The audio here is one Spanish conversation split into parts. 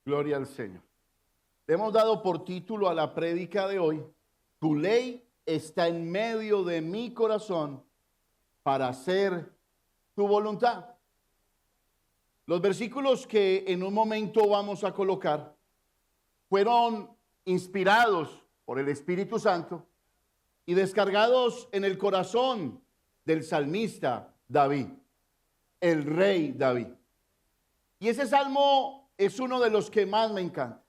Gloria al Señor. Le hemos dado por título a la prédica de hoy: Tu ley está en medio de mi corazón para hacer tu voluntad. Los versículos que en un momento vamos a colocar fueron inspirados por el Espíritu Santo y descargados en el corazón del salmista David, el rey David. Y ese salmo es uno de los que más me encanta.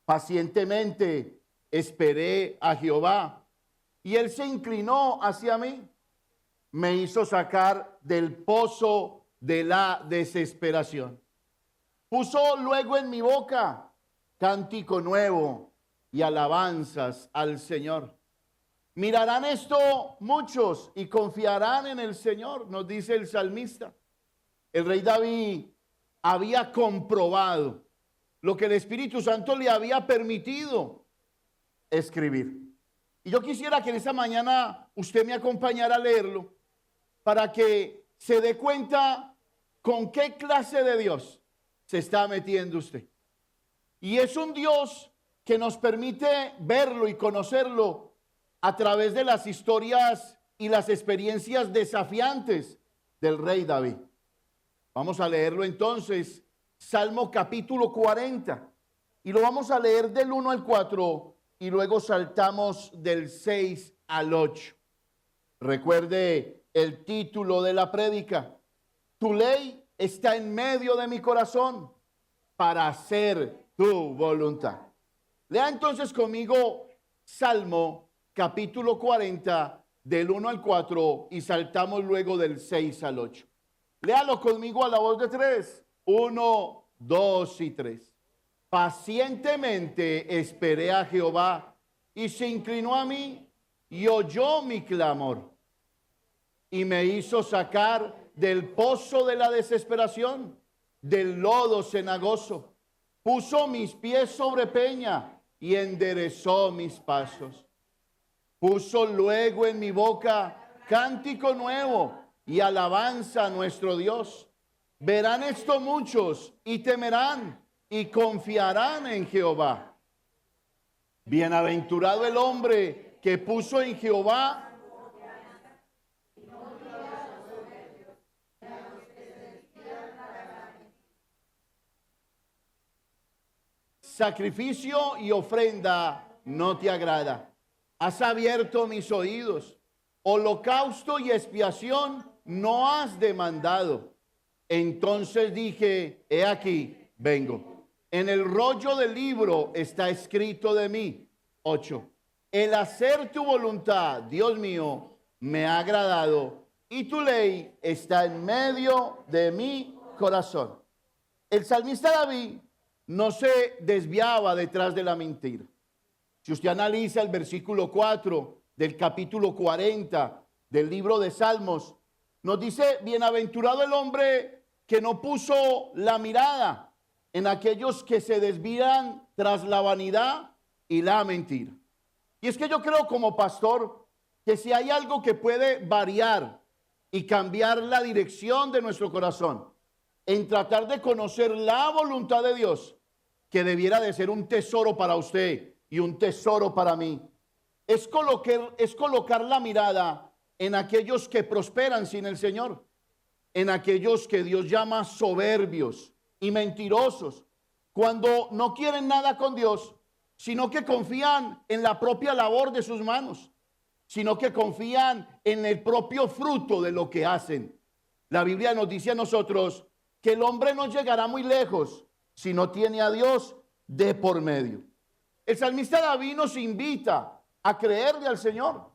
Pacientemente esperé a Jehová y él se inclinó hacia mí, me hizo sacar del pozo de la desesperación. Puso luego en mi boca cántico nuevo y alabanzas al Señor. Mirarán esto muchos y confiarán en el Señor, nos dice el salmista. El rey David había comprobado lo que el Espíritu Santo le había permitido escribir. Y yo quisiera que en esta mañana usted me acompañara a leerlo para que se dé cuenta con qué clase de Dios se está metiendo usted. Y es un Dios que nos permite verlo y conocerlo a través de las historias y las experiencias desafiantes del rey David. Vamos a leerlo entonces, Salmo capítulo 40, y lo vamos a leer del 1 al 4 y luego saltamos del 6 al 8. Recuerde el título de la prédica: Tu ley está en medio de mi corazón para hacer tu voluntad. Lea entonces conmigo Salmo capítulo 40 del 1 al 4 y saltamos luego del 6 al 8. Léalo conmigo a la voz de 3. 1, 2 y 3. Pacientemente esperé a Jehová y se inclinó a mí y oyó mi clamor y me hizo sacar del pozo de la desesperación, del lodo cenagoso. Puso mis pies sobre peña y enderezó mis pasos. Puso luego en mi boca cántico nuevo y alabanza a nuestro Dios. Verán esto muchos y temerán y confiarán en Jehová. Bienaventurado el hombre que puso en Jehová sacrificio y ofrenda no te agrada. Has abierto mis oídos. Holocausto y expiación no has demandado. Entonces dije, he aquí, vengo. En el rollo del libro está escrito de mí. 8. El hacer tu voluntad, Dios mío, me ha agradado, y tu ley está en medio de mi corazón. El salmista David no se desviaba detrás de la mentira. Si usted analiza el versículo 4 del capítulo 40 del libro de Salmos, nos dice: bienaventurado el hombre que no puso la mirada en aquellos que se desvían tras la vanidad y la mentira. Y es que yo creo, como pastor, que si hay algo que puede variar y cambiar la dirección de nuestro corazón en tratar de conocer la voluntad de Dios, que debiera de ser un tesoro para usted y un tesoro para mí, es colocar la mirada en aquellos que prosperan sin el Señor, en aquellos que Dios llama soberbios y mentirosos, cuando no quieren nada con Dios, sino que confían en la propia labor de sus manos, sino que confían en el propio fruto de lo que hacen. La Biblia nos dice a nosotros que el hombre no llegará muy lejos si no tiene a Dios de por medio. El salmista David nos invita a creerle al Señor.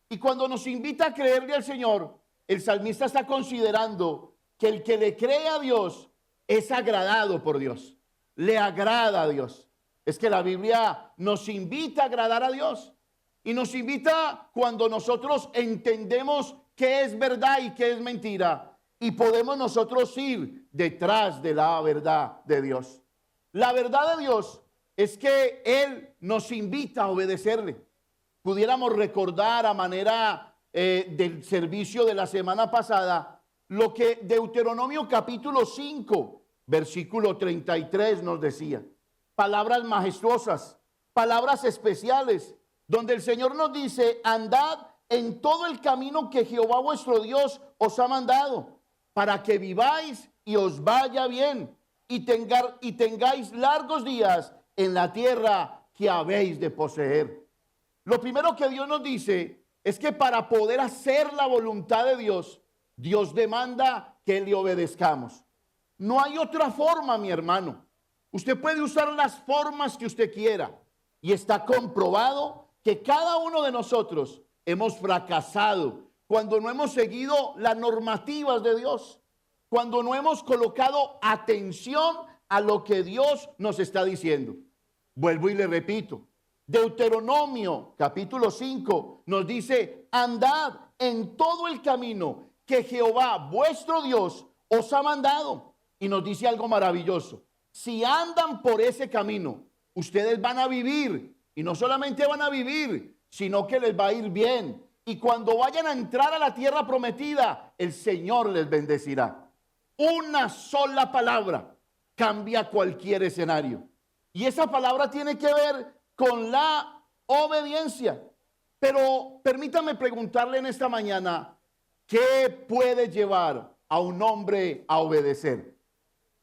Y cuando nos invita a creerle al Señor, el salmista está considerando que el que le cree a Dios es agradado por Dios. Le agrada a Dios. Es que la Biblia nos invita a agradar a Dios. Y nos invita cuando nosotros entendemos qué es verdad y qué es mentira. Y podemos nosotros ir detrás de la verdad de Dios. La verdad de Dios es que Él nos invita a obedecerle. Pudiéramos recordar a manera del servicio de la semana pasada lo que Deuteronomio capítulo 5 versículo 33 nos decía, palabras majestuosas, palabras especiales, donde el Señor nos dice, andad en todo el camino que Jehová vuestro Dios os ha mandado, para que viváis y os vaya bien, y tengáis largos días en la tierra que habéis de poseer. Lo primero que Dios nos dice es que para poder hacer la voluntad de Dios, Dios demanda que le obedezcamos. No hay otra forma, mi hermano. Usted puede usar las formas que usted quiera, y está comprobado que cada uno de nosotros hemos fracasado cuando no hemos seguido las normativas de Dios, cuando no hemos colocado atención a lo que Dios nos está diciendo. Vuelvo y le repito, Deuteronomio capítulo 5 nos dice, andad en todo el camino que Jehová vuestro Dios os ha mandado. Y nos dice algo maravilloso, si andan por ese camino, ustedes van a vivir, y no solamente van a vivir, sino que les va a ir bien. Y cuando vayan a entrar a la tierra prometida, el Señor les bendecirá. Una sola palabra cambia cualquier escenario. Y esa palabra tiene que ver con la obediencia. Pero permítame preguntarle en esta mañana, ¿qué puede llevar a un hombre a obedecer?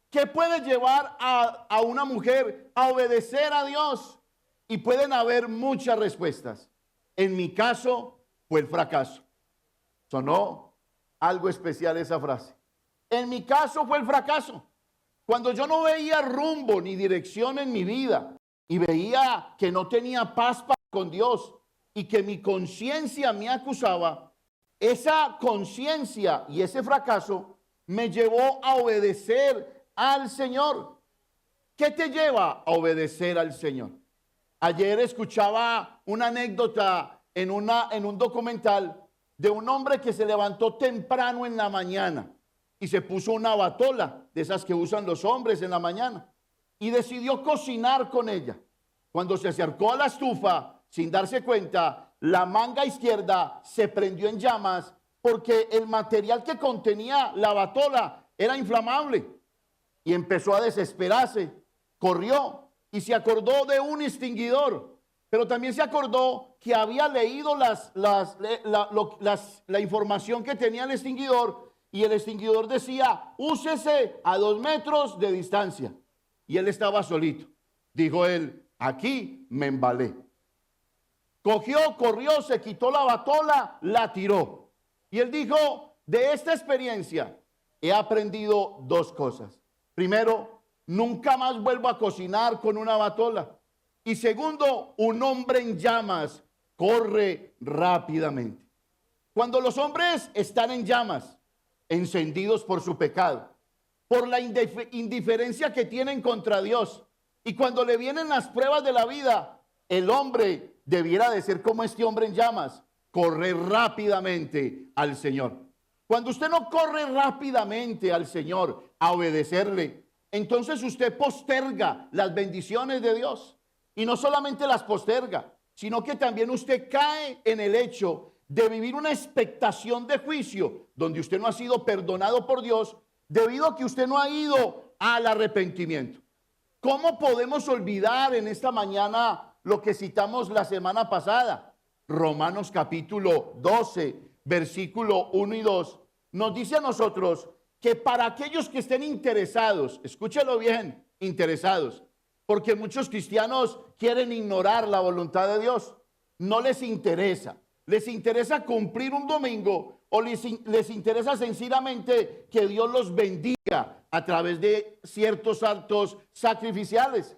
¿Qué puede llevar a una mujer a obedecer a Dios? Y pueden haber muchas respuestas. En mi caso fue el fracaso. Sonó algo especial esa frase. En mi caso fue el fracaso. Cuando yo no veía rumbo ni dirección en mi vida y veía que no tenía paz con Dios y que mi conciencia me acusaba, esa conciencia y ese fracaso me llevó a obedecer al Señor. ¿Qué te lleva a obedecer al Señor? Ayer escuchaba una anécdota en un documental de un hombre que se levantó temprano en la mañana y se puso una batola de esas que usan los hombres en la mañana y decidió cocinar con ella. Cuando se acercó a la estufa, sin darse cuenta, la manga izquierda se prendió en llamas porque el material que contenía la batola era inflamable. Y empezó a desesperarse, corrió y se acordó de un extinguidor, pero también se acordó que había leído la información que tenía el extinguidor, y el extinguidor decía, úsese a 2 metros de distancia. Y él estaba solito. Dijo él, aquí me embalé. Cogió, corrió, se quitó la batola, la tiró. Y él dijo, de esta experiencia he aprendido 2 cosas. Primero, nunca más vuelvo a cocinar con una batola. Y segundo, un hombre en llamas corre rápidamente. Cuando los hombres están en llamas, encendidos por su pecado, por la indiferencia que tienen contra Dios, y cuando le vienen las pruebas de la vida, el hombre debiera de ser como este hombre en llamas, correr rápidamente al Señor. Cuando usted no corre rápidamente al Señor a obedecerle, entonces usted posterga las bendiciones de Dios. Y no solamente las posterga, sino que también usted cae en el hecho de vivir una expectación de juicio, donde usted no ha sido perdonado por Dios, debido a que usted no ha ido al arrepentimiento. ¿Cómo podemos olvidar en esta mañana lo que citamos la semana pasada? Romanos capítulo 12, versículo 1 y 2, nos dice a nosotros que para aquellos que estén interesados, escúchelo bien, interesados, porque muchos cristianos quieren ignorar la voluntad de Dios, no les interesa cumplir un domingo, o les interesa sencillamente que Dios los bendiga a través de ciertos actos sacrificiales.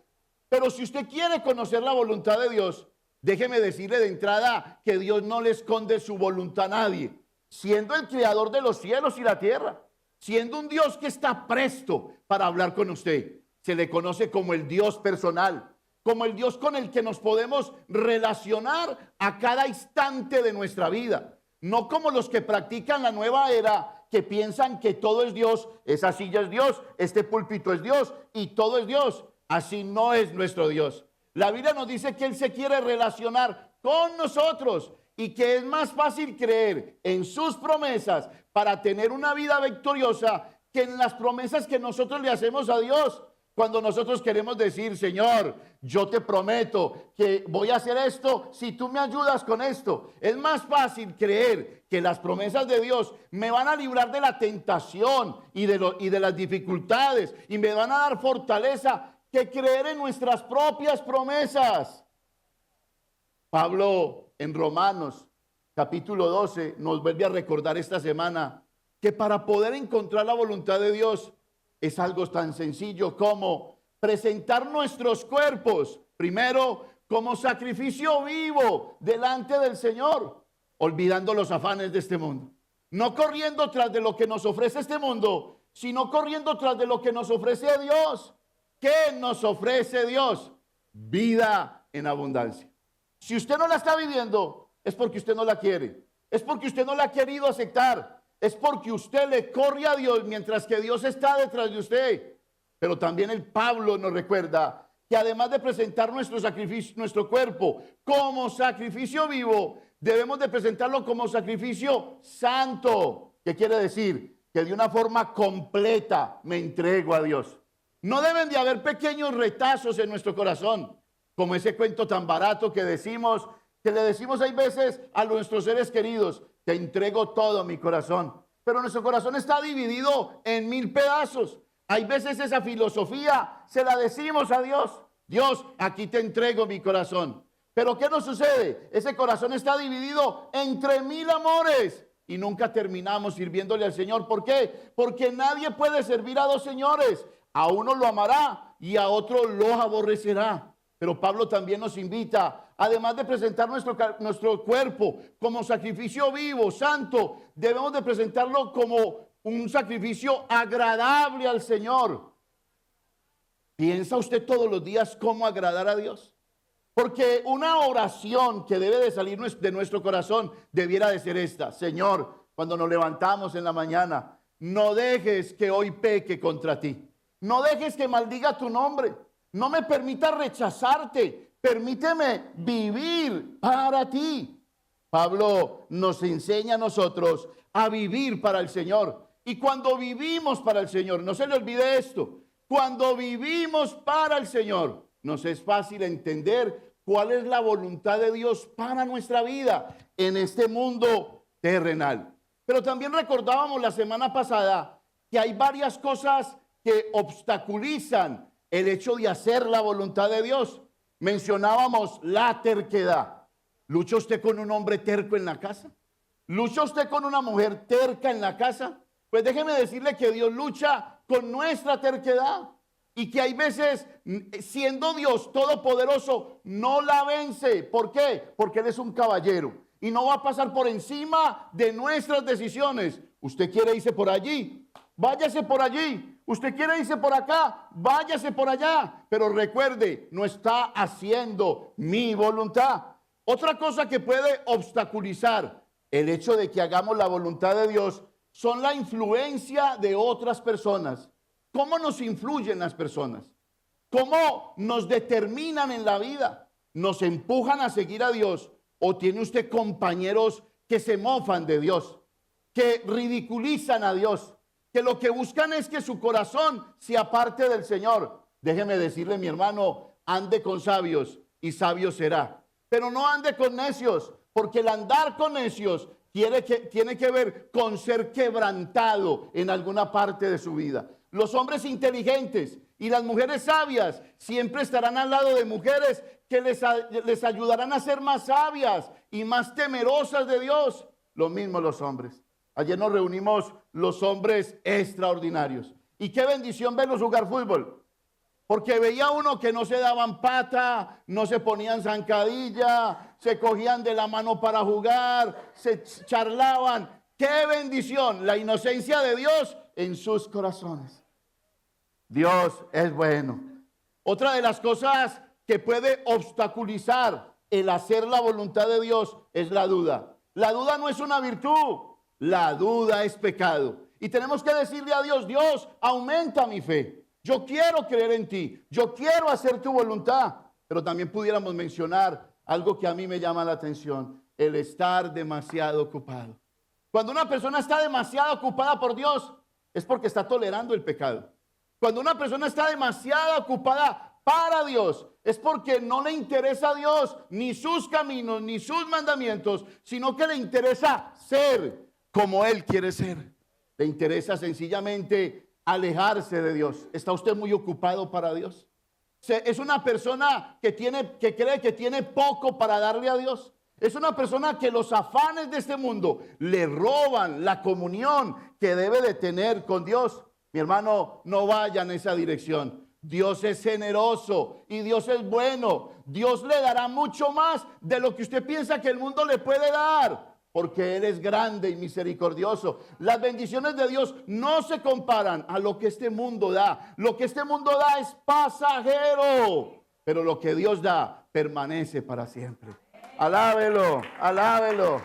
Pero si usted quiere conocer la voluntad de Dios, déjeme decirle de entrada que Dios no le esconde su voluntad a nadie, siendo el creador de los cielos y la tierra, siendo un Dios que está presto para hablar con usted. Se le conoce como el Dios personal, como el Dios con el que nos podemos relacionar a cada instante de nuestra vida. No como los que practican la nueva era, que piensan que todo es Dios, esa silla es Dios, este púlpito es Dios y todo es Dios. Así no es nuestro Dios. La Biblia nos dice que Él se quiere relacionar con nosotros y que es más fácil creer en sus promesas para tener una vida victoriosa que en las promesas que nosotros le hacemos a Dios. Cuando nosotros queremos decir, Señor, yo te prometo que voy a hacer esto si tú me ayudas con esto. Es más fácil creer que las promesas de Dios me van a librar de la tentación y de las dificultades y me van a dar fortaleza que creer en nuestras propias promesas. Pablo en Romanos capítulo 12 nos vuelve a recordar esta semana que para poder encontrar la voluntad de Dios es algo tan sencillo como presentar nuestros cuerpos, primero, como sacrificio vivo delante del Señor, olvidando los afanes de este mundo. No corriendo tras de lo que nos ofrece este mundo, sino corriendo tras de lo que nos ofrece Dios. ¿Qué nos ofrece Dios? Vida en abundancia. Si usted no la está viviendo, es porque usted no la quiere. Es porque usted no la ha querido aceptar. Es porque usted le corre a Dios mientras que Dios está detrás de usted. Pero también el Pablo nos recuerda que además de presentar nuestro sacrificio, nuestro cuerpo como sacrificio vivo, debemos de presentarlo como sacrificio santo. ¿Qué quiere decir? Que de una forma completa me entrego a Dios. No deben de haber pequeños retazos en nuestro corazón, como ese cuento tan barato que decimos, que le decimos hay veces a nuestros seres queridos: te entrego todo mi corazón. Pero nuestro corazón está dividido en 1000 pedazos. Hay veces esa filosofía se la decimos a Dios. Dios, aquí te entrego mi corazón. Pero ¿qué nos sucede? Ese corazón está dividido entre 1000 amores y nunca terminamos sirviéndole al Señor. ¿Por qué? Porque nadie puede servir a dos señores. A uno lo amará y a otro lo aborrecerá. Pero Pablo también nos invita, además de presentar nuestro cuerpo como sacrificio vivo, santo, debemos de presentarlo como un sacrificio agradable al Señor. ¿Piensa usted todos los días cómo agradar a Dios? Porque una oración que debe de salir de nuestro corazón debiera de ser esta: Señor, cuando nos levantamos en la mañana, no dejes que hoy peque contra ti. No dejes que maldiga tu nombre. No me permita rechazarte. Permíteme vivir para ti. Pablo nos enseña a nosotros a vivir para el Señor. Y cuando vivimos para el Señor, no se le olvide esto, cuando vivimos para el Señor, nos es fácil entender cuál es la voluntad de Dios para nuestra vida en este mundo terrenal. Pero también recordábamos la semana pasada que hay varias cosas que obstaculizan el hecho de hacer la voluntad de Dios. Mencionábamos la terquedad. ¿Lucha usted con un hombre terco en la casa? ¿Lucha usted con una mujer terca en la casa? Pues déjeme decirle que Dios lucha con nuestra terquedad y que hay veces, siendo Dios todopoderoso, no la vence. ¿Por qué? Porque Él es un caballero y no va a pasar por encima de nuestras decisiones. Usted quiere irse por allí, váyase por allí. Usted quiere irse por acá, váyase por allá. Pero recuerde, no está haciendo mi voluntad. Otra cosa que puede obstaculizar el hecho de que hagamos la voluntad de Dios son la influencia de otras personas. ¿Cómo nos influyen las personas? ¿Cómo nos determinan en la vida? ¿Nos empujan a seguir a Dios? ¿O tiene usted compañeros que se mofan de Dios, que ridiculizan a Dios, que lo que buscan es que su corazón se aparte del Señor? Déjeme decirle, mi hermano, ande con sabios y sabio será. Pero no ande con necios, porque el andar con necios tiene que ver con ser quebrantado en alguna parte de su vida. Los hombres inteligentes y las mujeres sabias siempre estarán al lado de mujeres que les ayudarán a ser más sabias y más temerosas de Dios. Lo mismo los hombres. Ayer nos reunimos los hombres extraordinarios. Y qué bendición verlos jugar fútbol. Porque veía uno que no se daban pata, no se ponían zancadilla, se cogían de la mano para jugar, se charlaban. ¡Qué bendición! La inocencia de Dios en sus corazones. Dios es bueno. Otra de las cosas que puede obstaculizar el hacer la voluntad de Dios es la duda. La duda no es una virtud, la duda es pecado. Y tenemos que decirle a Dios: Dios, aumenta mi fe. Yo quiero creer en ti, yo quiero hacer tu voluntad. Pero también pudiéramos mencionar algo que a mí me llama la atención: el estar demasiado ocupado. Cuando una persona está demasiado ocupada por Dios, es porque está tolerando el pecado. Cuando una persona está demasiado ocupada para Dios, es porque no le interesa a Dios, ni sus caminos, ni sus mandamientos, sino que le interesa ser como Él quiere ser. Le interesa sencillamente alejarse de Dios. ¿Está usted muy ocupado para Dios? Es una persona que cree que tiene poco para darle a Dios. Es una persona que los afanes de este mundo le roban la comunión que debe de tener con Dios. Mi hermano, no vaya en esa dirección. Dios es generoso y Dios es bueno. Dios le dará mucho más de lo que usted piensa que el mundo le puede dar, porque Él es grande y misericordioso. Las bendiciones de Dios no se comparan a lo que este mundo da. Lo que este mundo da es pasajero, pero lo que Dios da permanece para siempre. Alábelo, alábelo.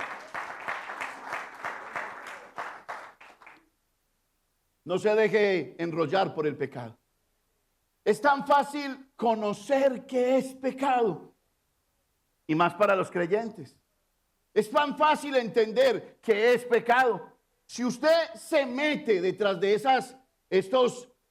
No se deje enrollar por el pecado. Es tan fácil conocer qué es pecado, y más para los creyentes. Es tan fácil entender qué es pecado. Si usted se mete detrás de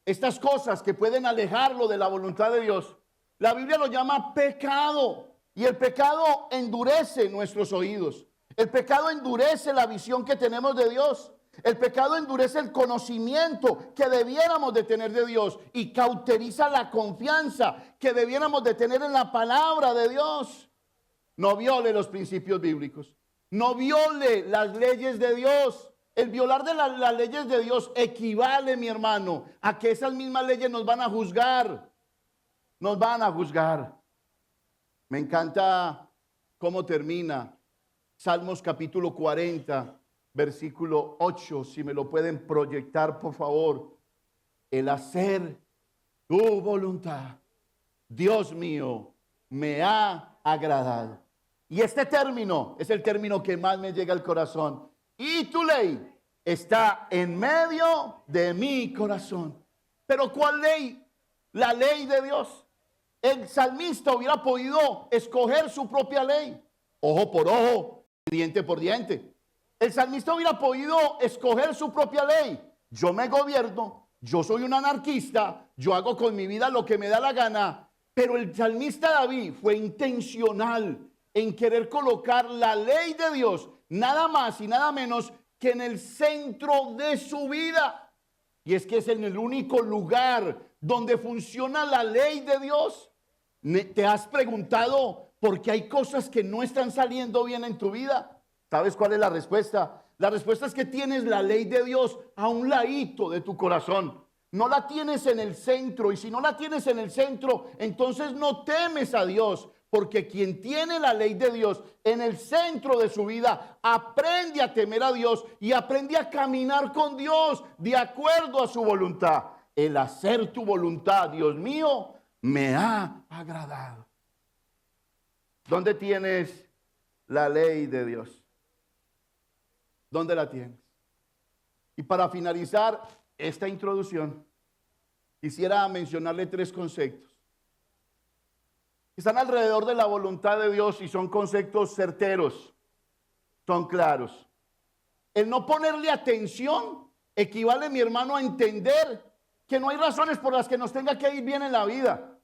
estas cosas que pueden alejarlo de la voluntad de Dios, la Biblia lo llama pecado. Y el pecado endurece nuestros oídos. El pecado endurece la visión que tenemos de Dios. El pecado endurece el conocimiento que debiéramos de tener de Dios y cauteriza la confianza que debiéramos de tener en la palabra de Dios. No viole los principios bíblicos. No viole las leyes de Dios. El violar de las leyes de Dios equivale, mi hermano, a que esas mismas leyes nos van a juzgar. Nos van a juzgar. Me encanta cómo termina Salmos capítulo 40, versículo 8. Si me lo pueden proyectar, por favor. El hacer tu voluntad, Dios mío, me ha agradado. Y este término es el término que más me llega al corazón. Y tu ley está en medio de mi corazón. Pero ¿cuál ley? La ley de Dios. El salmista hubiera podido escoger su propia ley, ojo por ojo, diente por diente. El salmista hubiera podido escoger su propia ley. Yo me gobierno, yo soy un anarquista, yo hago con mi vida lo que me da la gana. Pero el salmista David fue intencional en querer colocar la ley de Dios, nada más y nada menos que en el centro de su vida. Y es que es en el único lugar donde funciona la ley de Dios. ¿Te has preguntado por qué hay cosas que no están saliendo bien en tu vida? ¿Sabes cuál es la respuesta? La respuesta es que tienes la ley de Dios a un ladito de tu corazón. No la tienes en el centro, y si no la tienes en el centro, entonces no temes a Dios, porque quien tiene la ley de Dios en el centro de su vida aprende a temer a Dios y aprende a caminar con Dios de acuerdo a su voluntad. El hacer tu voluntad, Dios mío, me ha agradado. ¿Dónde tienes la ley de Dios? ¿Dónde la tienes? Y para finalizar esta introducción, quisiera mencionarle 3 conceptos que están alrededor de la voluntad de Dios y son conceptos certeros, son claros. El no ponerle atención equivale, mi hermano, a entender que no hay razones por las que nos tenga que ir bien en la vida,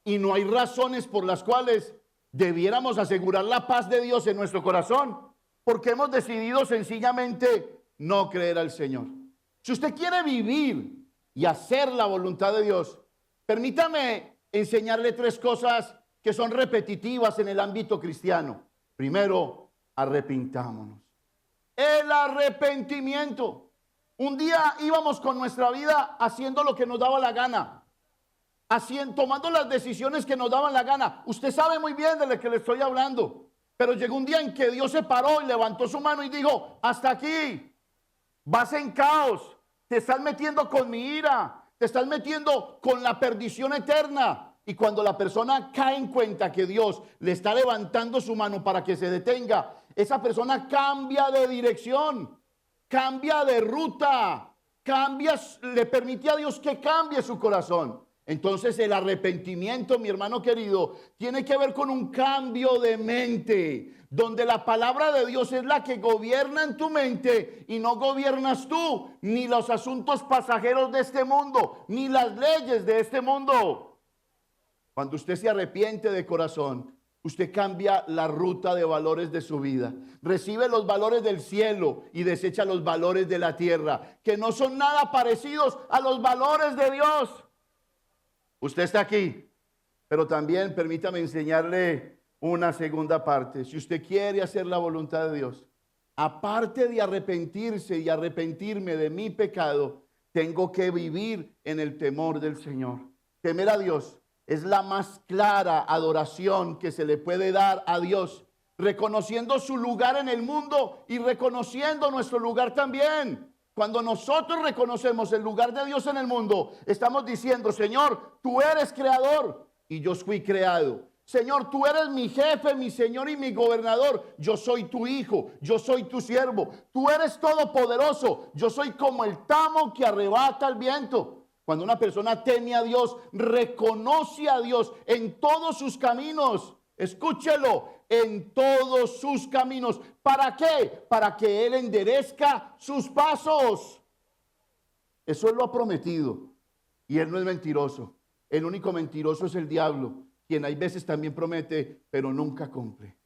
y no hay razones por las cuales debiéramos asegurar la paz de Dios en nuestro corazón, porque hemos decidido sencillamente no creer al Señor. Si usted quiere vivir y hacer la voluntad de Dios, permítame enseñarle 3 cosas que son repetitivas en el ámbito cristiano. Primero, arrepintámonos. El arrepentimiento. Un día íbamos con nuestra vida haciendo lo que nos daba la gana, tomando las decisiones que nos daban la gana. Usted sabe muy bien de lo que le estoy hablando. Pero llegó un día en que Dios se paró y levantó su mano y dijo: hasta aquí, vas en caos, te estás metiendo con mi ira, te estás metiendo con la perdición eterna. Y cuando la persona cae en cuenta que Dios le está levantando su mano para que se detenga, esa persona cambia de dirección, cambia de ruta, le permite a Dios que cambie su corazón. Entonces el arrepentimiento, mi hermano querido, tiene que ver con un cambio de mente, donde la palabra de Dios es la que gobierna en tu mente y no gobiernas tú, ni los asuntos pasajeros de este mundo, ni las leyes de este mundo. Cuando usted se arrepiente de corazón, usted cambia la ruta de valores de su vida. Recibe los valores del cielo y desecha los valores de la tierra, que no son nada parecidos a los valores de Dios. Usted está aquí, pero también permítame enseñarle una segunda parte. Si usted quiere hacer la voluntad de Dios, aparte de arrepentirse y arrepentirme de mi pecado, tengo que vivir en el temor del Señor. Temer a Dios es la más clara adoración que se le puede dar a Dios, reconociendo su lugar en el mundo y reconociendo nuestro lugar también. Cuando nosotros reconocemos el lugar de Dios en el mundo, estamos diciendo: Señor, tú eres creador y yo fui creado. Señor, tú eres mi jefe, mi Señor y mi gobernador. Yo soy tu hijo, yo soy tu siervo. Tú eres todopoderoso. Yo soy como el tamo que arrebata el viento. Cuando una persona teme a Dios, reconoce a Dios en todos sus caminos. Escúchelo, en todos sus caminos. ¿Para qué? Para que Él enderezca sus pasos. Eso Él lo ha prometido. Y Él no es mentiroso. El único mentiroso es el diablo, quien hay veces también promete, pero nunca cumple.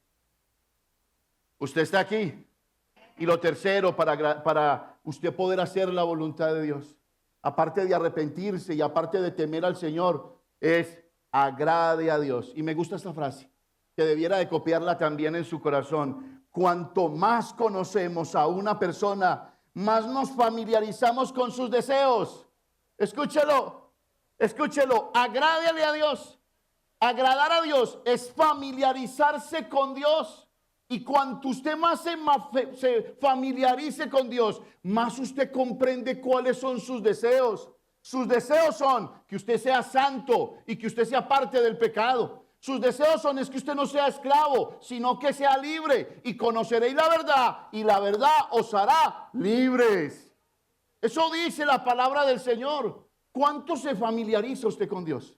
Usted está aquí. Y lo tercero, para usted poder hacer la voluntad de Dios, aparte de arrepentirse y aparte de temer al Señor, es agrade a Dios. Y me gusta esta frase, que debiera de copiarla también en su corazón. Cuanto más conocemos a una persona, más nos familiarizamos con sus deseos. Escúchelo, escúchelo, agrádele a Dios. Agradar a Dios es familiarizarse con Dios. Y cuanto usted más se familiarice con Dios, más usted comprende cuáles son sus deseos. Sus deseos son que usted sea santo y que usted sea parte del pecado. Sus deseos son es que usted no sea esclavo, sino que sea libre. Y conoceréis la verdad, y la verdad os hará libres. Eso dice la palabra del Señor. ¿Cuánto se familiariza usted con Dios?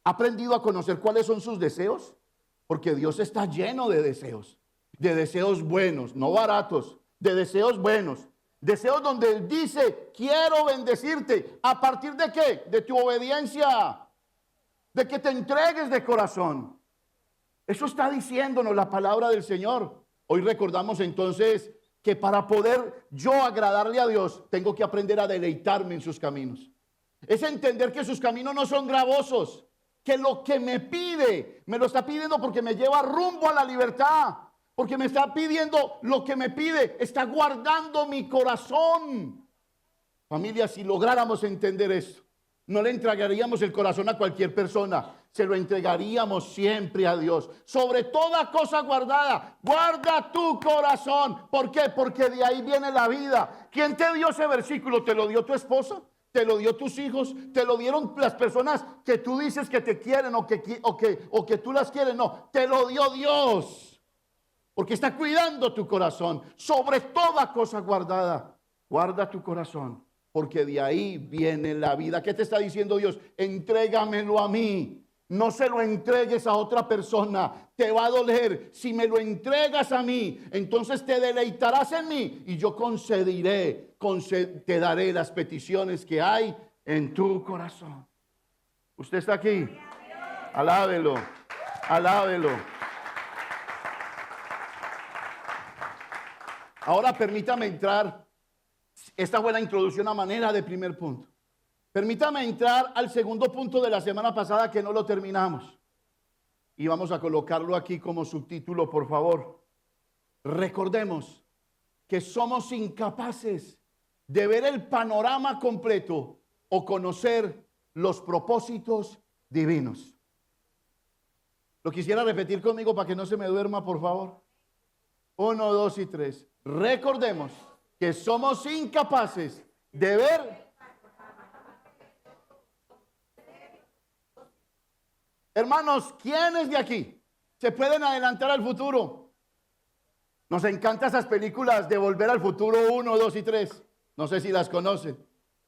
¿Ha aprendido a conocer cuáles son sus deseos? Porque Dios está lleno de deseos buenos, no baratos, de deseos buenos, deseos donde Él dice: quiero bendecirte. ¿A partir de qué? De tu obediencia, de que te entregues de corazón. Eso está diciéndonos la palabra del Señor. Hoy recordamos entonces que para poder yo agradarle a Dios, tengo que aprender a deleitarme en sus caminos. Es entender que sus caminos no son gravosos, que lo que me pide, me lo está pidiendo porque me lleva rumbo a la libertad, porque me está pidiendo lo que me pide, está guardando mi corazón. Familia, si lográramos entender esto, no le entregaríamos el corazón a cualquier persona, se lo entregaríamos siempre a Dios. Sobre toda cosa guardada, guarda tu corazón. ¿Por qué? Porque de ahí viene la vida. ¿Quién te dio ese versículo? ¿Te lo dio tu esposa? ¿Te lo dio tus hijos? ¿Te lo dieron las personas que tú dices que te quieren o que tú las quieres? No, te lo dio Dios, porque está cuidando tu corazón. Sobre toda cosa guardada, guarda tu corazón, porque de ahí viene la vida. ¿Qué te está diciendo Dios? Entrégamelo a mí. No se lo entregues a otra persona, te va a doler. Si me lo entregas a mí, entonces te deleitarás en mí y yo te daré las peticiones que hay en tu corazón. Usted está aquí, alábelo, alábelo. Ahora permítame entrar, esta fue la introducción a manera de primer punto. Permítame entrar al segundo punto de la semana pasada, que no lo terminamos. Y vamos a colocarlo aquí como subtítulo, por favor. Recordemos que somos incapaces de ver el panorama completo o conocer los propósitos divinos. Lo quisiera repetir conmigo para que no se me duerma, por favor. 1, 2 y 3. Recordemos que somos incapaces de ver. Hermanos, ¿quiénes de aquí se pueden adelantar al futuro? Nos encantan esas películas de Volver al Futuro 1, 2 y 3. No sé si las conocen.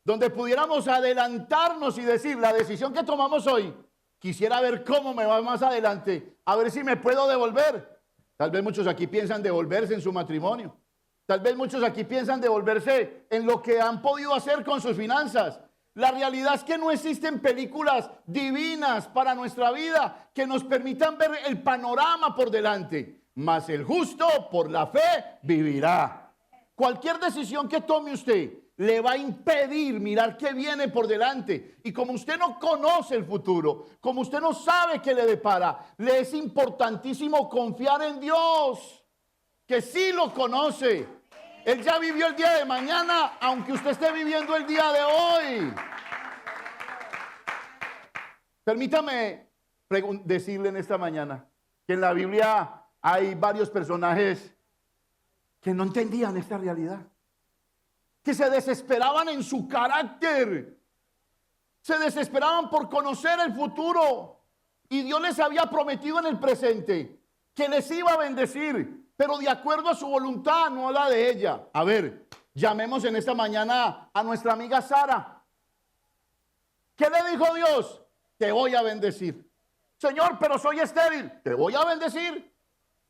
donde pudiéramos adelantarnos y decir, la decisión que tomamos hoy, quisiera ver cómo me va más adelante, a ver si me puedo devolver. Tal vez muchos aquí piensan devolverse en su matrimonio. Tal vez muchos aquí piensan devolverse en lo que han podido hacer con sus finanzas. La realidad es que no existen películas divinas para nuestra vida que nos permitan ver el panorama por delante. Mas el justo por la fe vivirá. Cualquier decisión que tome usted le va a impedir mirar qué viene por delante. Y como usted no conoce el futuro, como usted no sabe qué le depara, le es importantísimo confiar en Dios, que sí lo conoce. Él ya vivió el día de mañana, aunque usted esté viviendo el día de hoy. Permítame decirle en esta mañana que en la Biblia hay varios personajes que no entendían esta realidad, que se desesperaban en su carácter, se desesperaban por conocer el futuro, y Dios les había prometido en el presente que les iba a bendecir, pero de acuerdo a su voluntad, no a la de ella. A ver, llamemos en esta mañana a nuestra amiga Sara. ¿Qué le dijo Dios? Te voy a bendecir. Señor, pero soy estéril. Te voy a bendecir.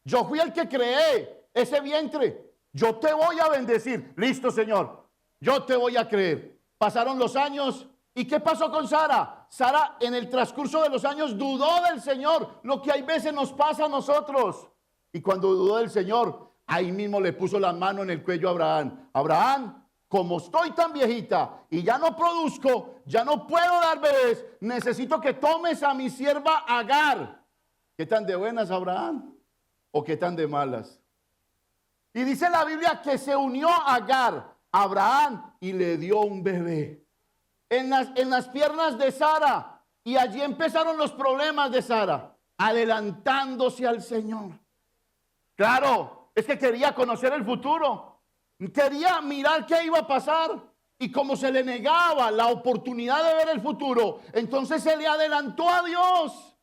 Yo fui el que creé ese vientre. Yo te voy a bendecir. Listo, Señor. Yo te voy a creer. Pasaron los años. ¿Y qué pasó con Sara? Sara, en el transcurso de los años, dudó del Señor. Lo que hay veces nos pasa a nosotros. Y cuando dudó del Señor, ahí mismo le puso la mano en el cuello a Abraham. Abraham, como estoy tan viejita y ya no produzco, ya no puedo dar bebés, necesito que tomes a mi sierva Agar. ¿Qué tan de buenas, Abraham? ¿O qué tan de malas? Y dice la Biblia que se unió Agar a Abraham y le dio un bebé en las piernas de Sara. Y allí empezaron los problemas de Sara, adelantándose al Señor. Claro, es que quería conocer el futuro, quería mirar qué iba a pasar, y como se le negaba la oportunidad de ver el futuro, entonces se le adelantó a Dios.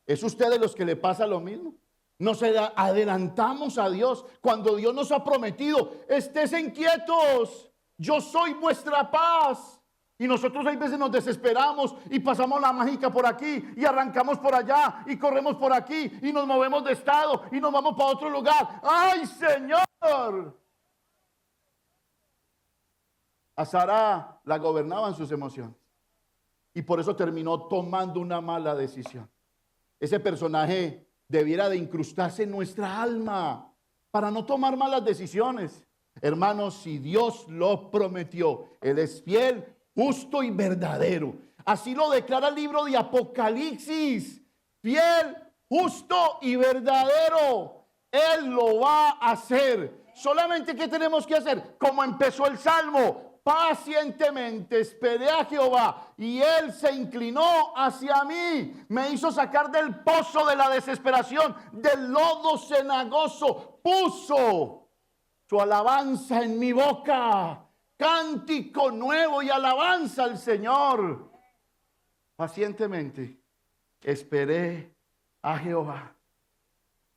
¿Es usted de los que le pasa lo mismo? Nos adelantamos a Dios cuando Dios nos ha prometido: estén quietos, yo soy vuestra paz. Y nosotros hay veces nos desesperamos y pasamos la mágica por aquí y arrancamos por allá y corremos por aquí y nos movemos de estado y nos vamos para otro lugar. ¡Ay, Señor! A Sara la gobernaban sus emociones y por eso terminó tomando una mala decisión. Ese personaje debiera de incrustarse en nuestra alma para no tomar malas decisiones. Hermanos, si Dios lo prometió, Él es fiel, justo y verdadero. Así lo declara el libro de Apocalipsis. Fiel, justo y verdadero. Él lo va a hacer. Solamente, ¿qué tenemos que hacer? Como empezó el Salmo: pacientemente esperé a Jehová y Él se inclinó hacia mí. Me hizo sacar del pozo de la desesperación, del lodo cenagoso. Puso su alabanza en mi boca. Cántico nuevo y alabanza al Señor. Pacientemente esperé a Jehová.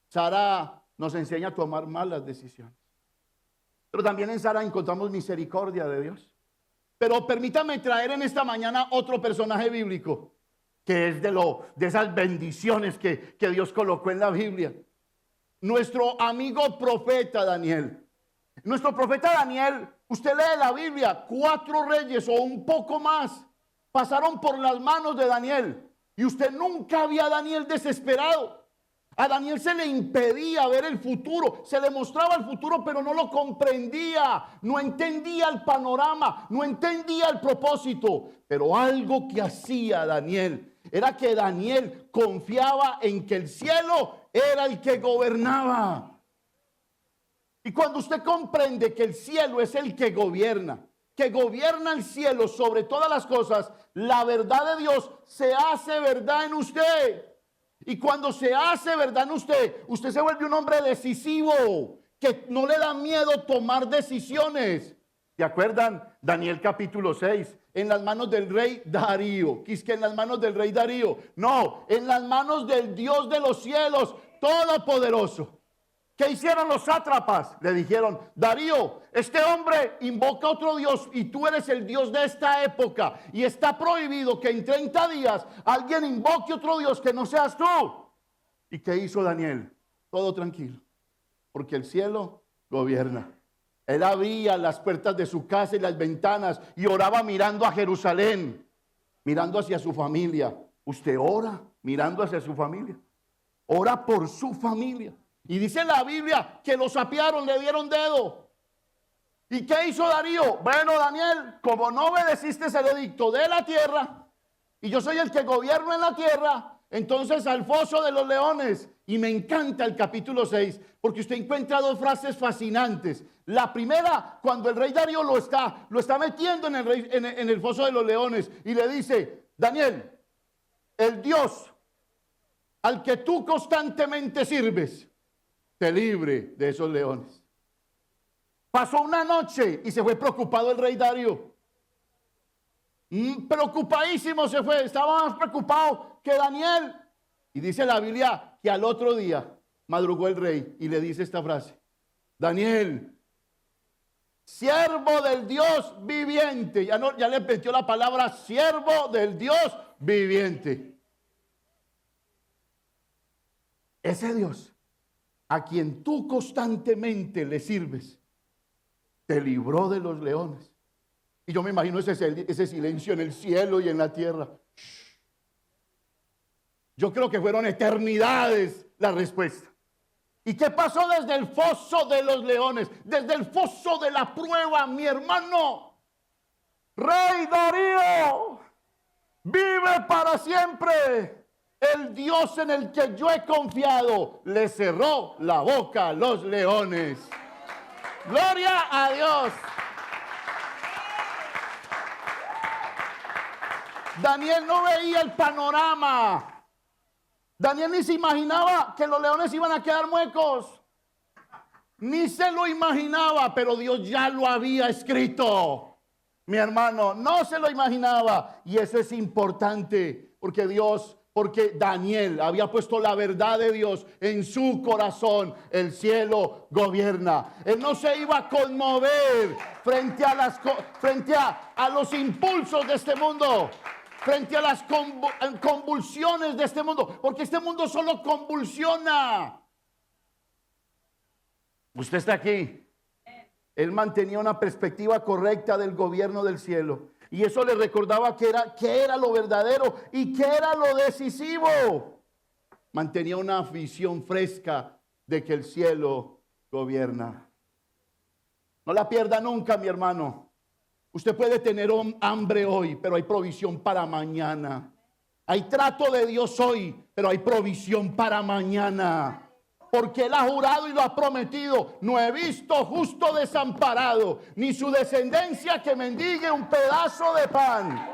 Sara nos enseña a tomar malas decisiones, pero también en Sara encontramos misericordia de Dios. Pero permítame traer en esta mañana otro personaje bíblico que es de esas bendiciones que Dios colocó en la Biblia. Nuestro amigo profeta Daniel. Nuestro profeta Daniel, usted lee la Biblia, 4 reyes o un poco más pasaron por las manos de Daniel, y usted nunca vio a Daniel desesperado. A Daniel se le impedía ver el futuro, se le mostraba el futuro, pero no lo comprendía, no entendía el panorama, no entendía el propósito. Pero algo que hacía Daniel era que Daniel confiaba en que el cielo era el que gobernaba. Y cuando usted comprende que el cielo es el que gobierna el cielo sobre todas las cosas, la verdad de Dios se hace verdad en usted. Y cuando se hace verdad en usted, usted se vuelve un hombre decisivo, que no le da miedo tomar decisiones. ¿Se acuerdan? Daniel capítulo 6, en las manos del rey Darío. ¿Qué es que en las manos del rey Darío? No, en las manos del Dios de los cielos, todopoderoso. ¿Qué hicieron los sátrapas? Le dijeron, Darío, este hombre invoca a otro Dios y tú eres el Dios de esta época y está prohibido que en 30 días alguien invoque otro Dios que no seas tú. ¿Y qué hizo Daniel? Todo tranquilo, porque el cielo gobierna. Él abría las puertas de su casa y las ventanas y oraba mirando a Jerusalén, mirando hacia su familia. Usted ora mirando hacia su familia. Ora por su familia. Y dice la Biblia que lo sapearon, le dieron dedo. ¿Y qué hizo Darío? Bueno, Daniel, como no obedeciste el edicto de la tierra, y yo soy el que gobierno en la tierra, entonces al foso de los leones. Y me encanta el capítulo 6, porque usted encuentra dos frases fascinantes. La primera, cuando el rey Darío lo está metiendo en el foso de los leones, y le dice, Daniel, el Dios al que tú constantemente sirves, te libre de esos leones. Pasó una noche y se fue preocupado el rey Darío. Preocupadísimo se fue, estaba más preocupado que Daniel. Y dice la Biblia que al otro día madrugó el rey y le dice esta frase, Daniel, siervo del Dios viviente. Ya le metió la palabra siervo del Dios viviente. Ese Dios a quien tú constantemente le sirves, te libró de los leones. Y yo me imagino ese silencio en el cielo y en la tierra. Yo creo que fueron eternidades la respuesta. ¿Y qué pasó desde el foso de los leones? Desde el foso de la prueba, mi hermano. Rey Darío, vive para siempre. El Dios en el que yo he confiado le cerró la boca a los leones. Gloria a Dios. Daniel no veía el panorama. Daniel ni se imaginaba que los leones iban a quedar muecos. Ni se lo imaginaba, pero Dios ya lo había escrito. Mi hermano, no se lo imaginaba. Y eso es importante, porque Daniel había puesto la verdad de Dios en su corazón. El cielo gobierna. Él no se iba a conmover frente a los impulsos de este mundo, frente a las convulsiones de este mundo, porque este mundo solo convulsiona. Usted está aquí. Él mantenía una perspectiva correcta del gobierno del cielo. Y eso le recordaba que era lo verdadero y que era lo decisivo. Mantenía una visión fresca de que el cielo gobierna. No la pierda nunca, mi hermano. Usted puede tener hambre hoy, pero hay provisión para mañana. Hay trato de Dios hoy, pero hay provisión para mañana. Porque Él ha jurado y lo ha prometido. No he visto justo desamparado, ni su descendencia que mendigue un pedazo de pan.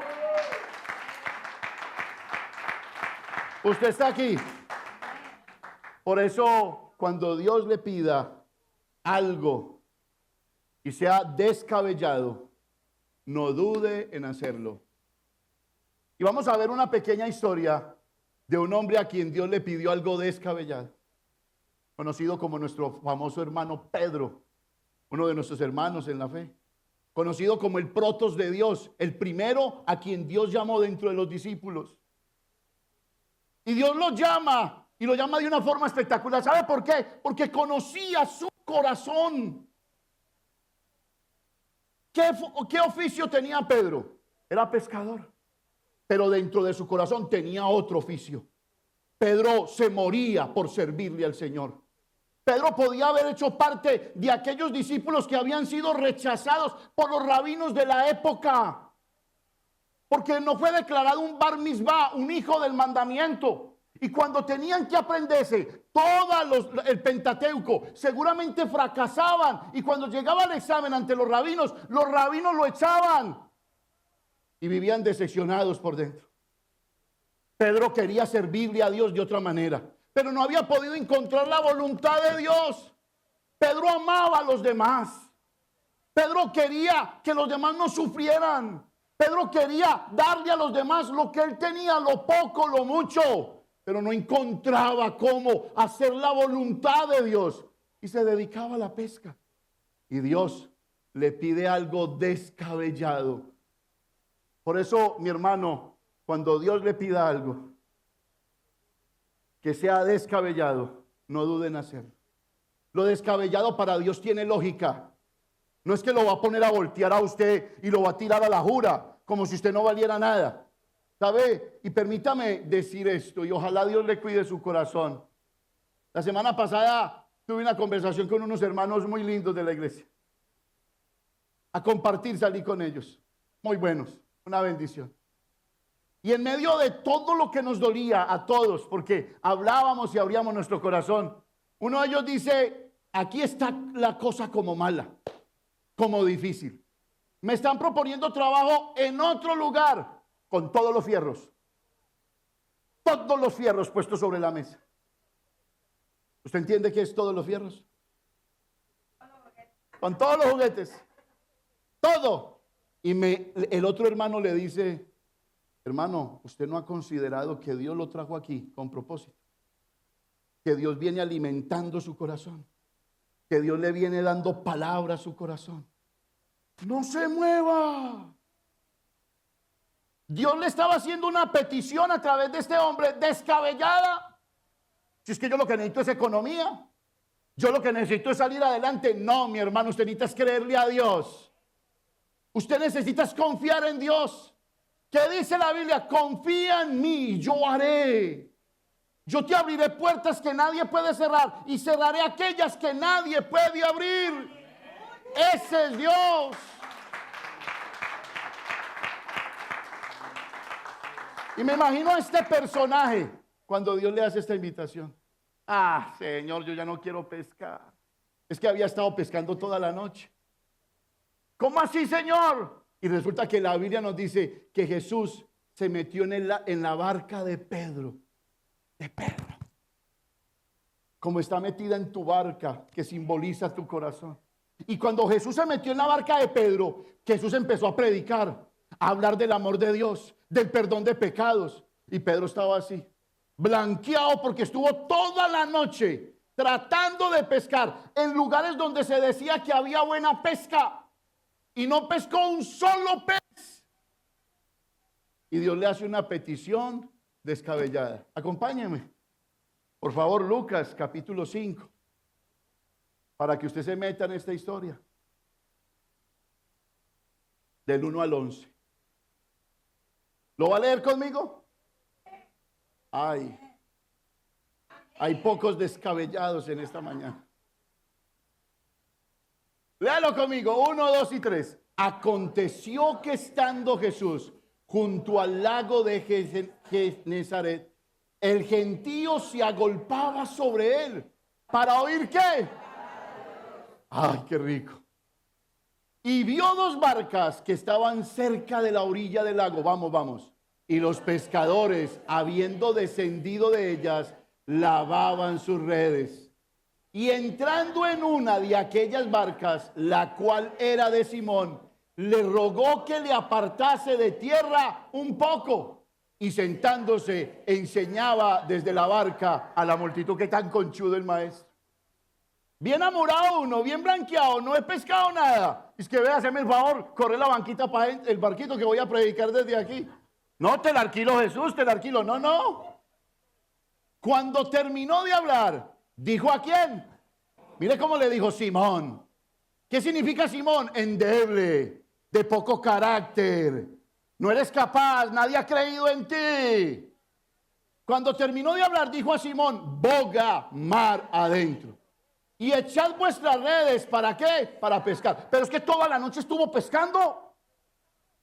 Usted está aquí. Por eso, cuando Dios le pida algo y sea descabellado, no dude en hacerlo. Y vamos a ver una pequeña historia de un hombre a quien Dios le pidió algo descabellado, conocido como nuestro famoso hermano Pedro, uno de nuestros hermanos en la fe, conocido como el protos de Dios, el primero a quien Dios llamó dentro de los discípulos. Y Dios lo llama, y lo llama de una forma espectacular. ¿Sabe por qué? Porque conocía su corazón. ¿Qué oficio tenía Pedro? Era pescador, pero dentro de su corazón tenía otro oficio. Pedro se moría por servirle al Señor. Pedro podía haber hecho parte de aquellos discípulos que habían sido rechazados por los rabinos de la época, porque no fue declarado un bar mitzvah, un hijo del mandamiento. Y cuando tenían que aprenderse el Pentateuco, seguramente fracasaban. Y cuando llegaba el examen ante los rabinos lo echaban y vivían decepcionados por dentro. Pedro quería servirle a Dios de otra manera, pero no había podido encontrar la voluntad de Dios. Pedro amaba a los demás. Pedro quería que los demás no sufrieran. Pedro quería darle a los demás lo que él tenía, lo poco, lo mucho, pero no encontraba cómo hacer la voluntad de Dios. y se dedicaba a la pesca. Y Dios le pide algo descabellado. Por eso, mi hermano, cuando Dios le pida algo que sea descabellado, no duden en hacerlo. Lo descabellado para Dios tiene lógica. No es que lo va a poner a voltear a usted y lo va a tirar a la jura, como si usted no valiera nada. ¿Sabe? Y permítame decir esto, y ojalá Dios le cuide su corazón. La semana pasada tuve una conversación con unos hermanos muy lindos de la iglesia. A compartir salí con ellos. Muy buenos, una bendición. Y en medio de todo lo que nos dolía a todos, porque hablábamos y abríamos nuestro corazón, uno de ellos dice, aquí está la cosa como mala, como difícil. Me están proponiendo trabajo en otro lugar con todos los fierros. Todos los fierros puestos sobre la mesa. ¿Usted entiende qué es todos los fierros? Con todos los juguetes. Todo. Y el otro hermano le dice, hermano, usted no ha considerado que Dios lo trajo aquí con propósito. Que Dios viene alimentando su corazón. Que Dios le viene dando palabra a su corazón. No se mueva. Dios le estaba haciendo una petición a través de este hombre descabellada. Si es que yo lo que necesito es economía. Yo lo que necesito es salir adelante. No, mi hermano, usted necesita creerle a Dios. Usted necesita confiar en Dios. ¿Qué dice la Biblia? Confía en mí, yo haré. Yo te abriré puertas que nadie puede cerrar y cerraré aquellas que nadie puede abrir. Ese es Dios. Y me imagino a este personaje cuando Dios le hace esta invitación. Ah, Señor, yo ya no quiero pescar. Es que había estado pescando toda la noche. ¿Cómo así, Señor? Y resulta que la Biblia nos dice que Jesús se metió en la barca de Pedro. De Pedro. Como está metida en tu barca, que simboliza tu corazón. Y cuando Jesús se metió en la barca de Pedro, Jesús empezó a predicar, a hablar del amor de Dios, del perdón de pecados. Y Pedro estaba así, blanqueado porque estuvo toda la noche tratando de pescar en lugares donde se decía que había buena pesca. Y no pescó un solo pez. Y Dios le hace una petición descabellada. Acompáñeme. Por favor, Lucas capítulo 5. Para que usted se meta en esta historia. Del 1 al 11. ¿Lo va a leer conmigo? Ay. Hay pocos descabellados en esta mañana. Léalo conmigo, 1, 2 y 3. Aconteció que estando Jesús junto al lago de Genezaret, el gentío se agolpaba sobre él. ¿Para oír qué? Ay, qué rico. Y vio dos barcas que estaban cerca de la orilla del lago. Vamos, vamos. Y los pescadores, habiendo descendido de ellas, lavaban sus redes. Y entrando en una de aquellas barcas, la cual era de Simón, le rogó que le apartase de tierra un poco. Y sentándose, enseñaba desde la barca a la multitud. Que tan conchudo el maestro. Bien amorado uno, bien blanqueado, no he pescado nada. Es que ve, hazme el favor, corre la banquita para el barquito que voy a predicar desde aquí. No, te la alquilo Jesús, te la alquilo. No, no. Cuando terminó de hablar, ¿dijo a quién? Mire cómo le dijo Simón. ¿Qué significa Simón? Endeble, de poco carácter. No eres capaz, nadie ha creído en ti. Cuando terminó de hablar, dijo a Simón, boga mar adentro. Y echad vuestras redes, ¿para qué? Para pescar. Pero es que toda la noche estuvo pescando.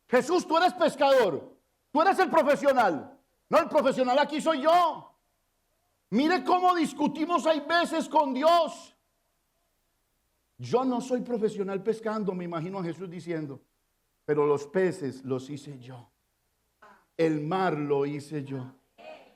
Jesús, tú eres pescador. Tú eres el profesional. No, el profesional aquí soy yo. Mire cómo discutimos hay veces con Dios. Yo no soy profesional pescando, me imagino a Jesús diciendo, pero los peces los hice yo. El mar lo hice yo.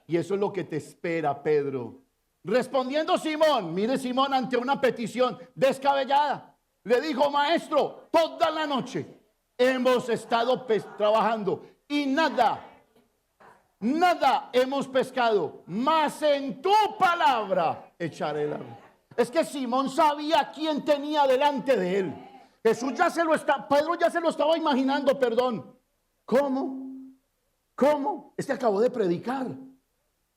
Y eso es lo que te espera, Pedro. Respondiendo Simón, mire Simón ante una petición descabellada, le dijo, maestro, toda la noche hemos estado trabajando y nada hemos pescado, mas en tu palabra echaré la red. Es que Simón sabía quién tenía delante de él. Pedro ya se lo estaba imaginando, perdón. ¿Cómo? ¿Cómo? Es que acabó de predicar.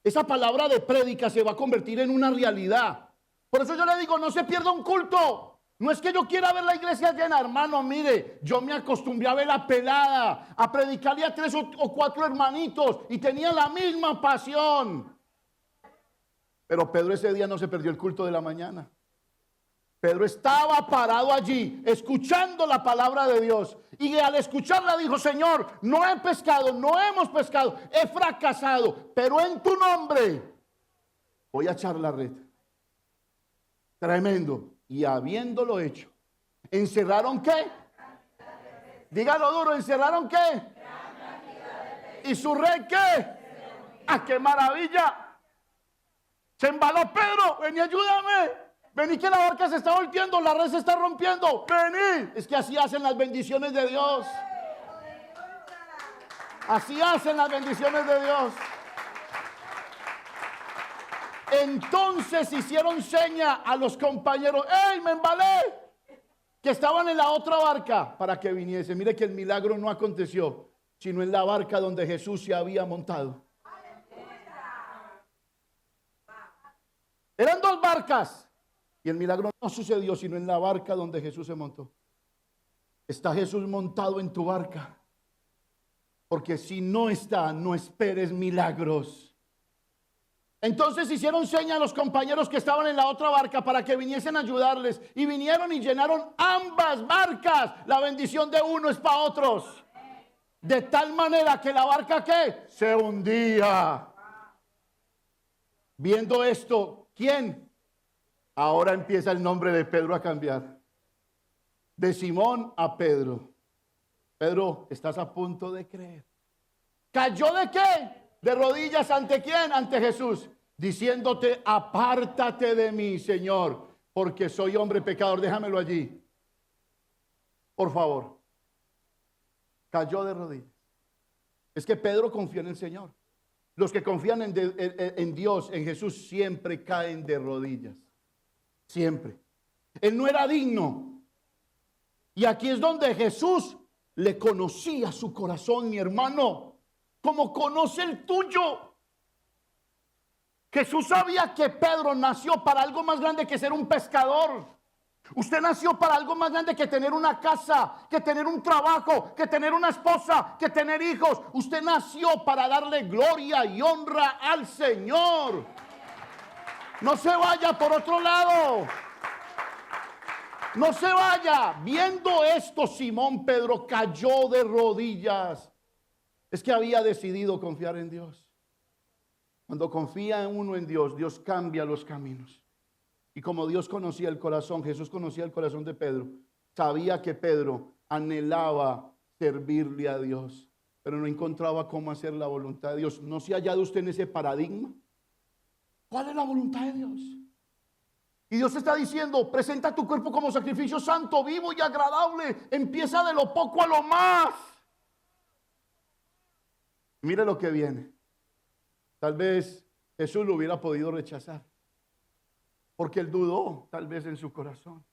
Esa palabra de prédica se va a convertir en una realidad. Por eso yo le digo, no se pierda un culto. No es que yo quiera ver la iglesia llena, hermano, mire, yo me acostumbré a ver la pelada, a predicarle a 3 o 4 hermanitos y tenía la misma pasión. Pero Pedro ese día no se perdió el culto de la mañana. Pedro estaba parado allí, escuchando la palabra de Dios. Y al escucharla dijo, Señor, no he pescado, no hemos pescado, he fracasado. Pero en tu nombre voy a echar la red. Tremendo. Y habiéndolo hecho, ¿encerraron qué? Dígalo duro, ¿encerraron qué? ¿Y su red qué? ¡Ah, qué maravilla! Se embaló Pedro, vení, ayúdame. Vení que la barca se está volteando, la red se está rompiendo. Vení. Es que así hacen las bendiciones de Dios. Así hacen las bendiciones de Dios. Entonces hicieron seña a los compañeros. ¡Ey, me embalé! Que estaban en la otra barca para que viniese. Mire que el milagro no aconteció, sino en la barca donde Jesús se había montado. Eran 2 barcas. Y el milagro no sucedió sino en la barca donde Jesús se montó. ¿Está Jesús montado en tu barca? Porque si no está, no esperes milagros. Entonces hicieron seña a los compañeros que estaban en la otra barca para que viniesen a ayudarles. Y vinieron y llenaron ambas barcas. La bendición de uno es para otros. De tal manera que la barca ¿qué? Se hundía. Viendo esto, ¿quién? Ahora empieza el nombre de Pedro a cambiar. De Simón a Pedro. Pedro, estás a punto de creer. ¿Cayó de qué? De rodillas, ¿ante quién? Ante Jesús. Diciéndote, apártate de mí, Señor, porque soy hombre pecador. Déjamelo allí. Por favor. Cayó de rodillas. Es que Pedro confió en el Señor. Los que confían en Dios, en Jesús, siempre caen de rodillas. Siempre. Él no era digno. Y aquí es donde Jesús le conocía su corazón, mi hermano, como conoce el tuyo. Jesús sabía que Pedro nació para algo más grande que ser un pescador. Usted nació para algo más grande que tener una casa, que tener un trabajo, que tener una esposa, que tener hijos. Usted nació para darle gloria y honra al Señor. No se vaya por otro lado. No se vaya. Viendo esto, Simón Pedro cayó de rodillas. Es que había decidido confiar en Dios. Cuando confía uno en Dios, Dios cambia los caminos. Y como Dios conocía el corazón, Jesús conocía el corazón de Pedro. Sabía que Pedro anhelaba servirle a Dios, pero no encontraba cómo hacer la voluntad de Dios. ¿No se ha hallado usted en ese paradigma? ¿Cuál es la voluntad de Dios? Y Dios está diciendo, presenta tu cuerpo como sacrificio santo, vivo y agradable. Empieza de lo poco a lo más. Mire lo que viene. Tal vez Jesús lo hubiera podido rechazar. Porque él dudó, tal vez en su corazón.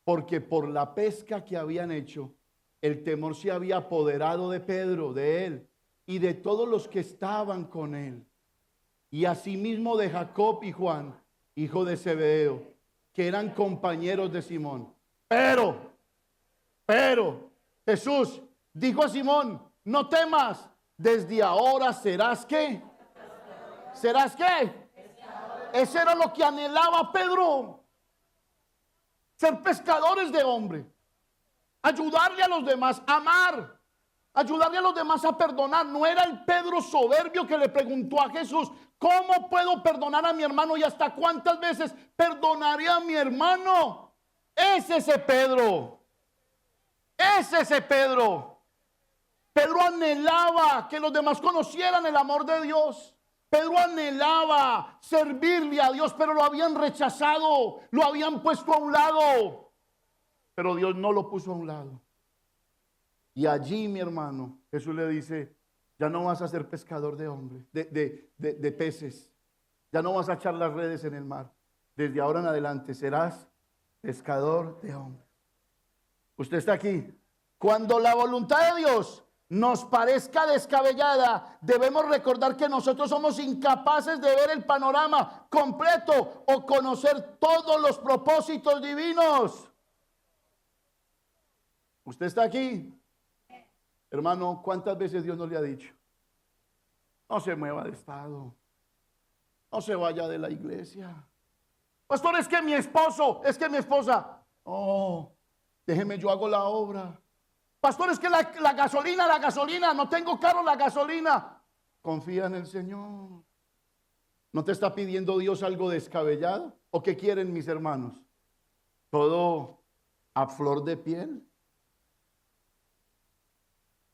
Porque por la pesca que habían hecho, el temor se había apoderado de Pedro, de él y de todos los que estaban con él. Y asimismo de Jacob y Juan, hijo de Zebedeo, que eran compañeros de Simón. Pero, Jesús dijo a Simón, no temas, desde ahora serás ¿qué? ¿Serás qué? Ese era lo que anhelaba Pedro. Ser pescadores de hombre. Ayudarle a los demás, amar. Ayudarle a los demás a perdonar. No era el Pedro soberbio que le preguntó a Jesús, ¿cómo puedo perdonar a mi hermano y hasta cuántas veces perdonaré a mi hermano? Es ese Pedro. Es ese Pedro. Pedro anhelaba que los demás conocieran el amor de Dios. Pedro anhelaba servirle a Dios, pero lo habían rechazado, lo habían puesto a un lado. Pero Dios no lo puso a un lado. Y allí, mi hermano, Jesús le dice, ya no vas a ser pescador de hombres, de peces. Ya no vas a echar las redes en el mar. desde ahora en adelante serás pescador de hombres. Usted está aquí. Cuando la voluntad de Dios nos parezca descabellada, debemos recordar que nosotros somos incapaces de ver el panorama completo o conocer todos los propósitos divinos. Usted está aquí. Hermano, ¿cuántas veces Dios nos le ha dicho? No se mueva de estado. No se vaya de la iglesia. Pastor, es que mi esposo, es que mi esposa. Oh, déjeme, yo hago la obra. Pastor, es que la gasolina, no tengo carro, la gasolina. Confía en el Señor. ¿No te está pidiendo Dios algo descabellado? ¿O qué quieren mis hermanos? ¿Todo a flor de piel?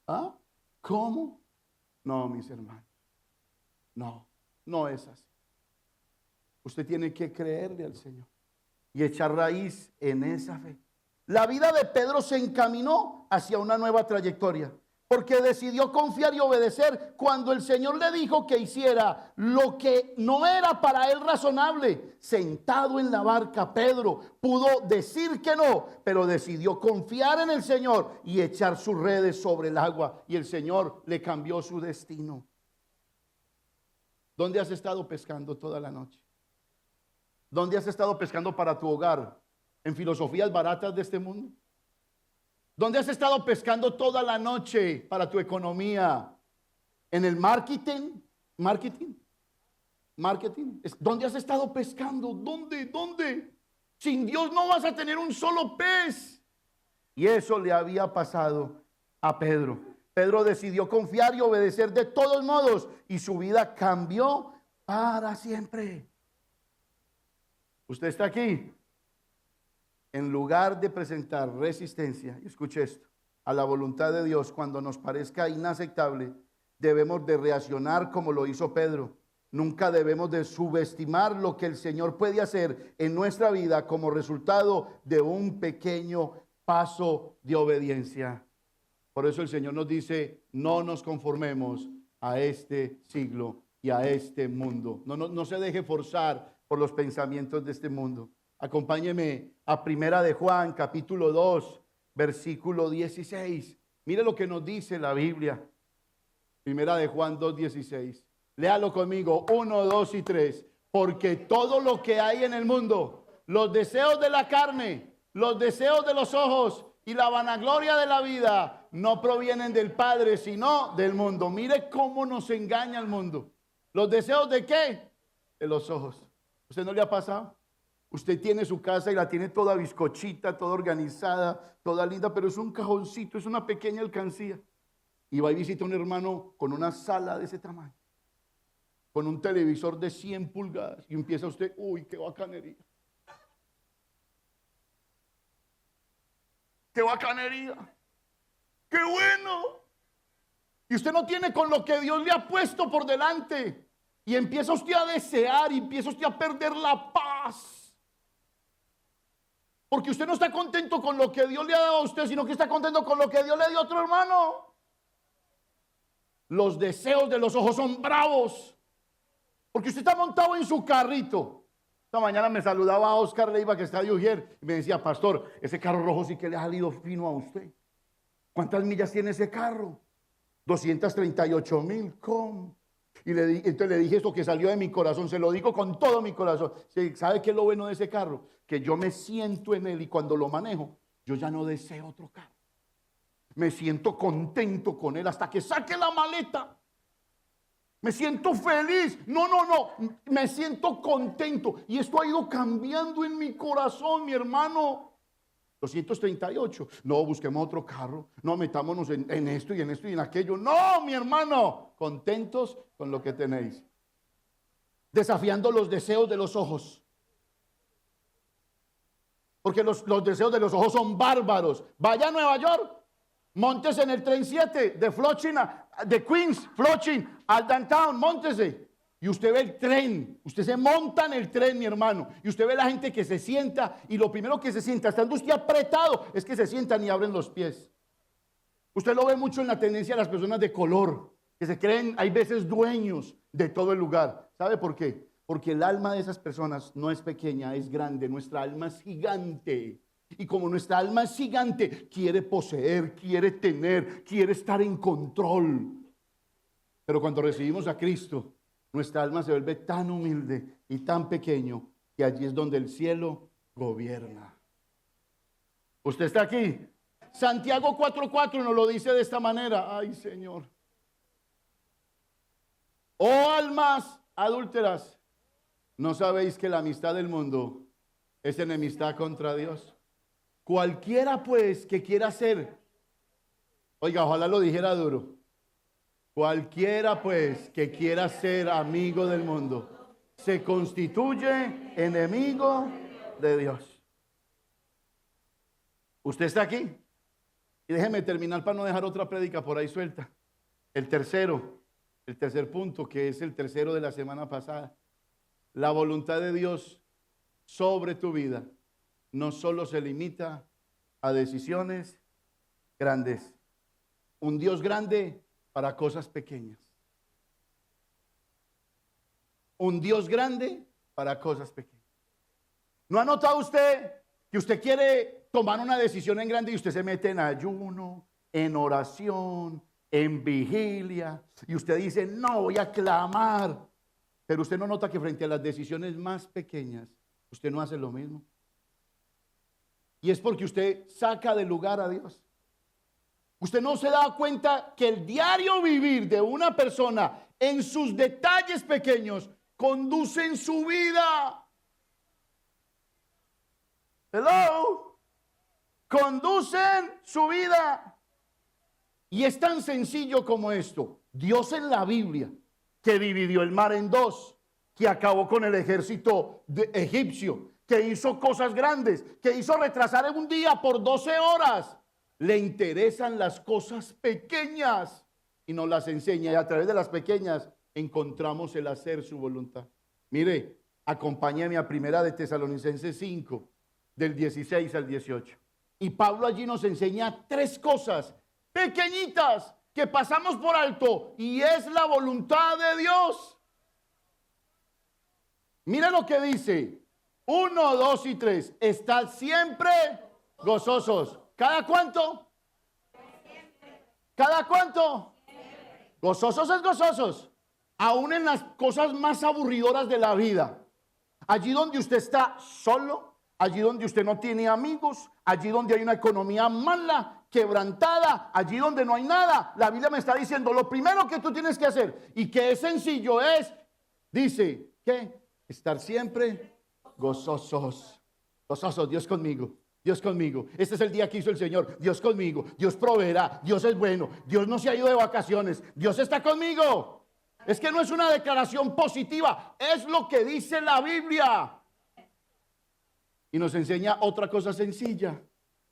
¿Ah? ¿Cómo? No, mis hermanos. No, no es así. Usted tiene que creerle al Señor y echar raíz en esa fe. La vida de Pedro se encaminó hacia una nueva trayectoria, porque decidió confiar y obedecer cuando el Señor le dijo que hiciera lo que no era para él razonable. Sentado en la barca, Pedro pudo decir que no, pero decidió confiar en el Señor y echar sus redes sobre el agua, y el Señor le cambió su destino. ¿Dónde has estado pescando toda la noche? ¿Dónde has estado pescando para tu hogar? ¿En filosofías baratas de este mundo? ¿Dónde has estado pescando toda la noche para tu economía? ¿En el marketing? ¿Marketing? ¿Dónde has estado pescando? ¿Dónde? Sin Dios no vas a tener un solo pez. Y eso le había pasado a Pedro. Pedro decidió confiar y obedecer de todos modos, y su vida cambió para siempre. Usted está aquí. En lugar de presentar resistencia, y escuche esto, a la voluntad de Dios cuando nos parezca inaceptable, debemos de reaccionar como lo hizo Pedro. Nunca debemos de subestimar lo que el Señor puede hacer en nuestra vida como resultado de un pequeño paso de obediencia. Por eso el Señor nos dice, no nos conformemos a este siglo y a este mundo. No se deje forzar por los pensamientos de este mundo. Acompáñeme a Primera de Juan, capítulo 2, versículo 16. Mire lo que nos dice la Biblia. Primera de Juan 2, 16. Léalo conmigo, 1, 2 y 3. Porque todo lo que hay en el mundo, los deseos de la carne, los deseos de los ojos y la vanagloria de la vida, no provienen del Padre, sino del mundo. Mire cómo nos engaña el mundo. ¿Los deseos de qué? De los ojos. ¿Usted no le ha pasado? Usted tiene su casa y la tiene toda bizcochita, toda organizada, toda linda, pero es un cajoncito, es una pequeña alcancía. Y va y visita a un hermano con una sala de ese tamaño, con un televisor de 100 pulgadas, y empieza usted, uy, qué bacanería. ¡Qué bacanería! ¡Qué bueno! Y usted no tiene con lo que Dios le ha puesto por delante. Y empieza usted a desear y empieza usted a perder la paz. Porque usted no está contento con lo que Dios le ha dado a usted, sino que está contento con lo que Dios le dio a otro hermano. Los deseos de los ojos son bravos. Porque usted está montado en su carrito. Esta mañana me saludaba a Oscar Leiva, que está de Ujier, y me decía, pastor, ese carro rojo sí que le ha salido fino a usted. ¿Cuántas millas tiene ese carro? 238,000. ¿Cómo? Y entonces le dije esto que salió de mi corazón, se lo digo con todo mi corazón. ¿Sabe qué es lo bueno de ese carro? Que yo me siento en él y cuando lo manejo, yo ya no deseo otro carro. Me siento contento con él hasta que saque la maleta. Me siento feliz. No, me siento contento. Y esto ha ido cambiando en mi corazón, mi hermano. 238. No, busquemos otro carro. No, metámonos en esto y en aquello. No, mi hermano. Contentos con lo que tenéis. Desafiando los deseos de los ojos. Porque los deseos de los ojos son bárbaros. Vaya a Nueva York. Móntese en el tren 7 de Flushing, de Queens, Flushing, al downtown. Móntese. Y usted ve el tren, usted se monta en el tren, mi hermano, y usted ve la gente que se sienta, y lo primero que se sienta, estando usted apretado, es que se sientan y abren los pies. Usted lo ve mucho en la tendencia de las personas de color, que se creen, hay veces, dueños de todo el lugar. ¿Sabe por qué? Porque el alma de esas personas no es pequeña, es grande. Nuestra alma es gigante. Y como nuestra alma es gigante, quiere poseer, quiere tener, quiere estar en control. Pero cuando recibimos a Cristo, nuestra alma se vuelve tan humilde y tan pequeño que allí es donde el cielo gobierna. ¿Usted está aquí? Santiago 4:4 nos lo dice de esta manera. Ay, Señor. Oh almas adúlteras, ¿no sabéis que la amistad del mundo es enemistad contra Dios? Cualquiera pues que quiera ser, oiga, ojalá lo dijera duro. Cualquiera pues que quiera ser amigo del mundo se constituye enemigo de Dios. ¿Usted está aquí? Y déjeme terminar para no dejar otra prédica por ahí suelta. El tercer punto, que es el tercero de la semana pasada. La voluntad de Dios sobre tu vida no solo se limita a decisiones grandes. Un Dios grande para cosas pequeñas. Un Dios grande para cosas pequeñas. ¿No ha notado usted que usted quiere tomar una decisión en grande y usted se mete en ayuno, en oración, en vigilia, y usted dice, no, voy a clamar? Pero usted no nota que frente a las decisiones más pequeñas, usted no hace lo mismo. Y es porque usted saca del lugar a Dios. Usted no se da cuenta que el diario vivir de una persona en sus detalles pequeños conduce en su vida. Hello. Conducen su vida. Y es tan sencillo como esto. Dios en la Biblia, que dividió el mar en dos, que acabó con el ejército egipcio, que hizo cosas grandes, que hizo retrasar en un día por 12 horas. Le interesan las cosas pequeñas y nos las enseña. Y a través de las pequeñas encontramos el hacer su voluntad. Mire, acompáñame a Primera de Tesalonicenses 5, del 16 al 18. Y Pablo allí nos enseña 3 cosas pequeñitas que pasamos por alto y es la voluntad de Dios. Mira lo que dice: 1, 2 y 3. Estad siempre gozosos. ¿Cada cuánto? ¿Cada cuánto? Gozosos es gozosos. Aún en las cosas más aburridoras de la vida. Allí donde usted está solo, allí donde usted no tiene amigos, allí donde hay una economía mala, quebrantada, allí donde no hay nada. La Biblia me está diciendo, lo primero que tú tienes que hacer, y que es sencillo, es, dice, ¿qué? Estar siempre gozosos. Gozosos, Dios conmigo. Dios conmigo. Este es el día que hizo el Señor. Dios conmigo. Dios proveerá. Dios es bueno. Dios no se ha ido de vacaciones. Dios está conmigo. Es que no es una declaración positiva. Es lo que dice la Biblia. Y nos enseña otra cosa sencilla.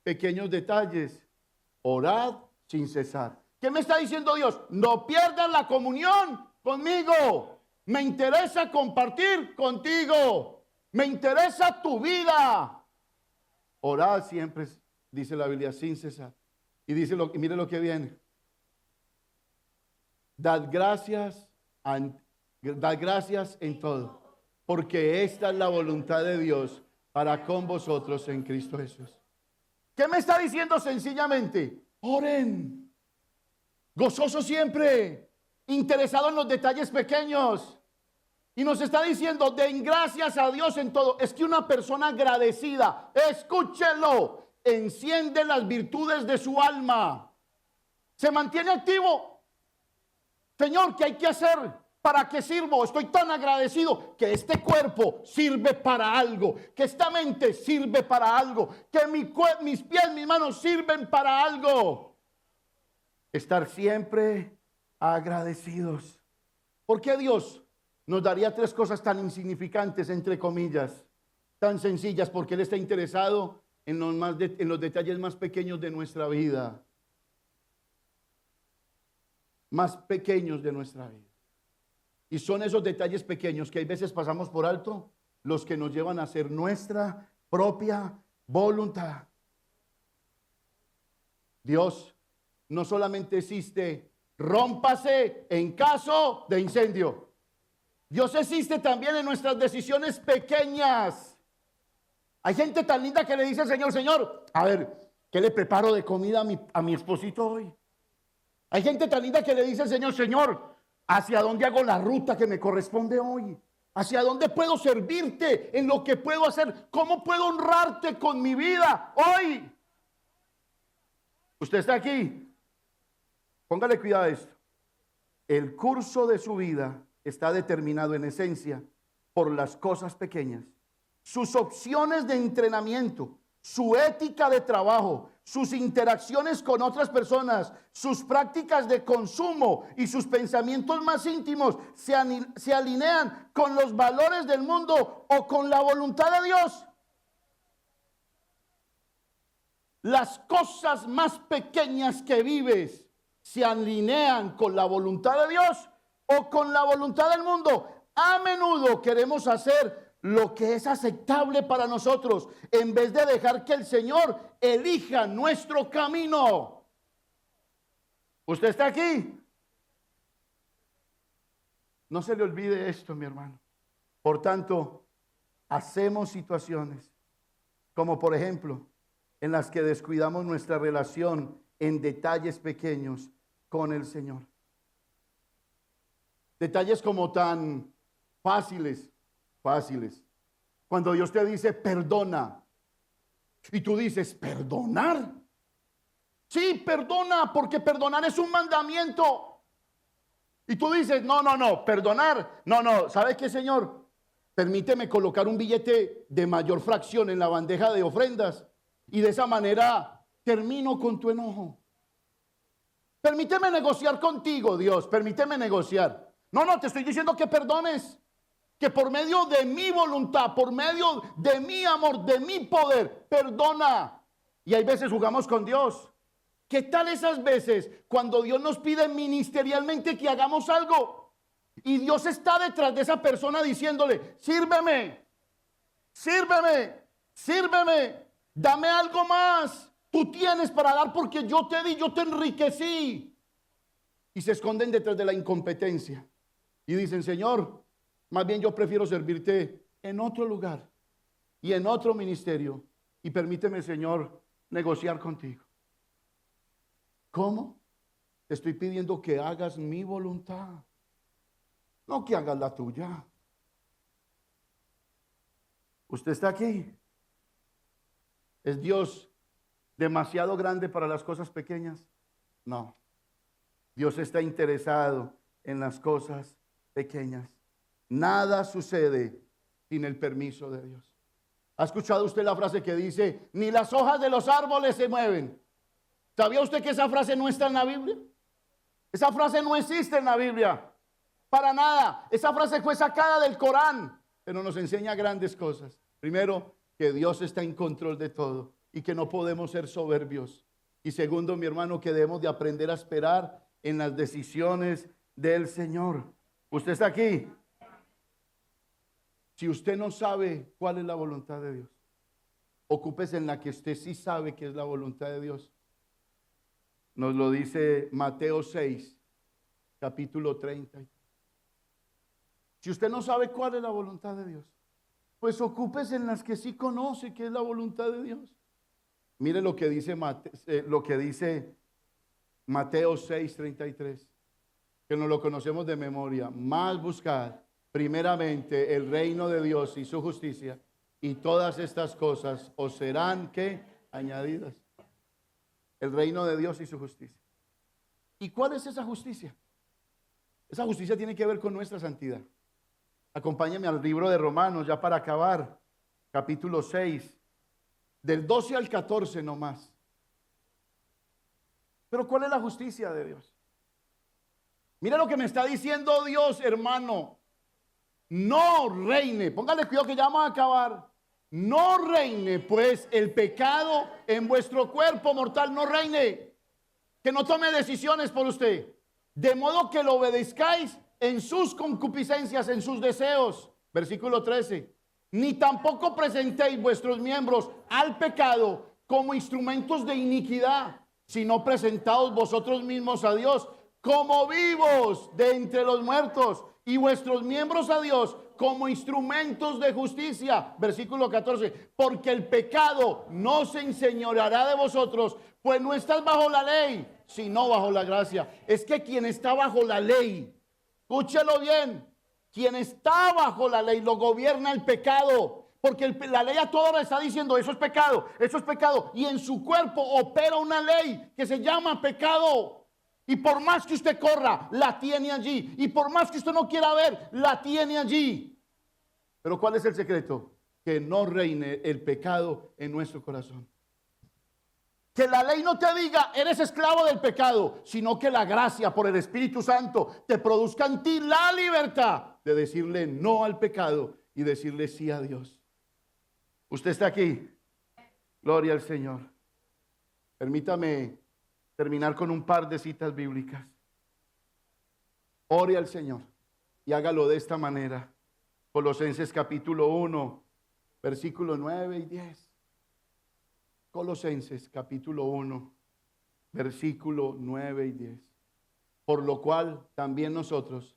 Pequeños detalles. Orad sin cesar. ¿Qué me está diciendo Dios? No pierdas la comunión conmigo. Me interesa compartir contigo. Me interesa tu vida. Orad siempre, dice la Biblia, sin cesar. Y dice y mire lo que viene. Dad gracias en todo, porque esta es la voluntad de Dios para con vosotros en Cristo Jesús. ¿Qué me está diciendo sencillamente? Oren. Gozoso siempre, interesado en los detalles pequeños. Y nos está diciendo, den gracias a Dios en todo. Es que una persona agradecida, escúchelo, enciende las virtudes de su alma. Se mantiene activo. Señor, ¿qué hay que hacer? ¿Para qué sirvo? Estoy tan agradecido que este cuerpo sirve para algo, que esta mente sirve para algo, que mis pies, mis manos sirven para algo. Estar siempre agradecidos. ¿Por qué Dios nos daría 3 cosas tan insignificantes, entre comillas, tan sencillas? Porque Él está interesado en los detalles más pequeños de nuestra vida. Más pequeños de nuestra vida. Y son esos detalles pequeños que hay veces pasamos por alto, los que nos llevan a hacer nuestra propia voluntad. Dios no solamente existe, rómpase en caso de incendio. Dios existe también en nuestras decisiones pequeñas. Hay gente tan linda que le dice al Señor, Señor, a ver, ¿qué le preparo de comida a mi esposito hoy? Hay gente tan linda que le dice al Señor, Señor, ¿hacia dónde hago la ruta que me corresponde hoy? ¿Hacia dónde puedo servirte en lo que puedo hacer? ¿Cómo puedo honrarte con mi vida hoy? Usted está aquí. Póngale cuidado a esto. El curso de su vida está determinado en esencia por las cosas pequeñas. Sus opciones de entrenamiento, su ética de trabajo, sus interacciones con otras personas, sus prácticas de consumo y sus pensamientos más íntimos se alinean con los valores del mundo o con la voluntad de Dios. Las cosas más pequeñas que vives se alinean con la voluntad de Dios o con la voluntad del mundo. A menudo queremos hacer lo que es aceptable para nosotros en vez de dejar que el Señor elija nuestro camino. ¿Usted está aquí? No se le olvide esto, mi hermano. Por tanto, hacemos situaciones como por ejemplo en las que descuidamos nuestra relación en detalles pequeños con el Señor. Detalles como tan fáciles. Cuando Dios te dice perdona y tú dices perdonar. Sí, perdona, porque perdonar es un mandamiento. Y tú dices no, perdonar. No, ¿sabe qué, Señor? Permíteme colocar un billete de mayor fracción en la bandeja de ofrendas y de esa manera termino con tu enojo. Permíteme negociar contigo, Dios, permíteme negociar. No, te estoy diciendo que perdones. Que por medio de mi voluntad, por medio de mi amor, de mi poder, perdona. Y hay veces jugamos con Dios. ¿Qué tal esas veces cuando Dios nos pide ministerialmente que hagamos algo? Y Dios está detrás de esa persona diciéndole, sírveme, dame algo más. Tú tienes para dar porque yo te di, yo te enriquecí. Y se esconden detrás de la incompetencia. Y dicen, Señor, más bien yo prefiero servirte en otro lugar y en otro ministerio. Y permíteme, Señor, negociar contigo. ¿Cómo? Te estoy pidiendo que hagas mi voluntad, no que hagas la tuya. ¿Usted está aquí? ¿Es Dios demasiado grande para las cosas pequeñas? No. Dios está interesado en las cosas pequeñas. Nada sucede sin el permiso de Dios. ¿Ha escuchado usted la frase que dice, ni las hojas de los árboles se mueven? ¿Sabía usted que esa frase no está en la Biblia? Esa frase no existe en la Biblia. Para nada. Esa frase fue sacada del Corán, pero nos enseña grandes cosas. Primero, que Dios está en control de todo y que no podemos ser soberbios. Y segundo, mi hermano, que debemos de aprender a esperar en las decisiones del Señor. ¿Usted está aquí? Si usted no sabe cuál es la voluntad de Dios, ocúpese en la que usted sí sabe que es la voluntad de Dios. Nos lo dice Mateo 6, capítulo 30. Si usted no sabe cuál es la voluntad de Dios, pues ocúpese en las que sí conoce que es la voluntad de Dios. Mire lo que dice Mateo 6, 33, que nos lo conocemos de memoria. Más buscad primeramente el reino de Dios y su justicia, y todas estas cosas os serán ¿qué? Añadidas. El reino de Dios y su justicia. ¿Y cuál es esa justicia? Esa justicia tiene que ver con nuestra santidad. Acompáñame al libro de Romanos, ya para acabar, capítulo 6, del 12 al 14 nomás. Pero ¿cuál es la justicia de Dios? Mira lo que me está diciendo Dios, hermano. No reine, póngale cuidado que ya vamos a acabar. No reine pues el pecado en vuestro cuerpo mortal, no reine. Que no tome decisiones por usted. De modo que lo obedezcáis en sus concupiscencias, en sus deseos. Versículo 13. Ni tampoco presentéis vuestros miembros al pecado como instrumentos de iniquidad, sino presentaos vosotros mismos a Dios como vivos de entre los muertos y vuestros miembros a Dios como instrumentos de justicia. Versículo 14. Porque el pecado no se enseñoreará de vosotros, pues no estás bajo la ley, sino bajo la gracia. Es que quien está bajo la ley, escúchelo bien, quien está bajo la ley lo gobierna el pecado. Porque la ley a todo le está diciendo, eso es pecado, eso es pecado. Y en su cuerpo opera una ley que se llama pecado. Y por más que usted corra, la tiene allí. Y por más que usted no quiera ver, la tiene allí. Pero ¿cuál es el secreto? Que no reine el pecado en nuestro corazón. Que la ley no te diga, eres esclavo del pecado, sino que la gracia por el Espíritu Santo te produzca en ti la libertad de decirle no al pecado y decirle sí a Dios. Usted está aquí. Gloria al Señor. Permítame terminar con un par de citas bíblicas. Ore al Señor y hágalo de esta manera. Colosenses capítulo 1, versículos 9 y 10. Colosenses capítulo 1, versículo 9 y 10. Por lo cual también nosotros,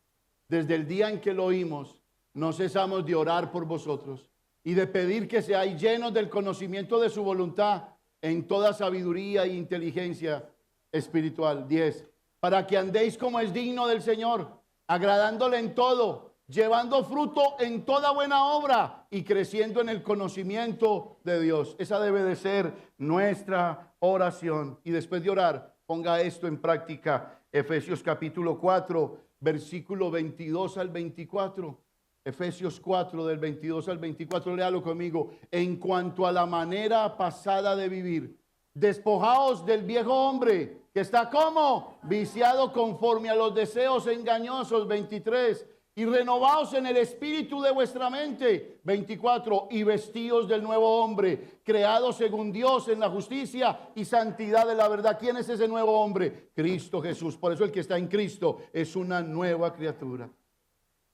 desde el día en que lo oímos, no cesamos de orar por vosotros y de pedir que seáis llenos del conocimiento de su voluntad en toda sabiduría e inteligencia espiritual. 10. Para que andéis como es digno del Señor, agradándole en todo, llevando fruto en toda buena obra y creciendo en el conocimiento de Dios. Esa debe de ser nuestra oración. Y después de orar, ponga esto en práctica. Efesios capítulo 4, versículo 22 al 24. Efesios 4 del 22 al 24, léalo conmigo. En cuanto a la manera pasada de vivir, despojaos del viejo hombre que está como viciado conforme a los deseos engañosos. 23. Y renovaos en el espíritu de vuestra mente. 24. Y vestíos del nuevo hombre, creado según Dios en la justicia y santidad de la verdad. ¿Quién es ese nuevo hombre? Cristo Jesús. Por eso el que está en Cristo es una nueva criatura.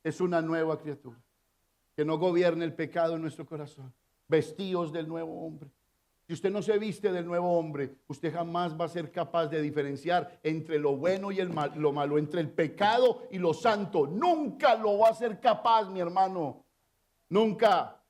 Es una nueva criatura. Que no gobierne el pecado en nuestro corazón. Vestíos del nuevo hombre. Si usted no se viste del nuevo hombre, usted jamás va a ser capaz de diferenciar entre lo bueno y lo malo, entre el pecado y lo santo. Nunca lo va a ser capaz, mi hermano. Nunca.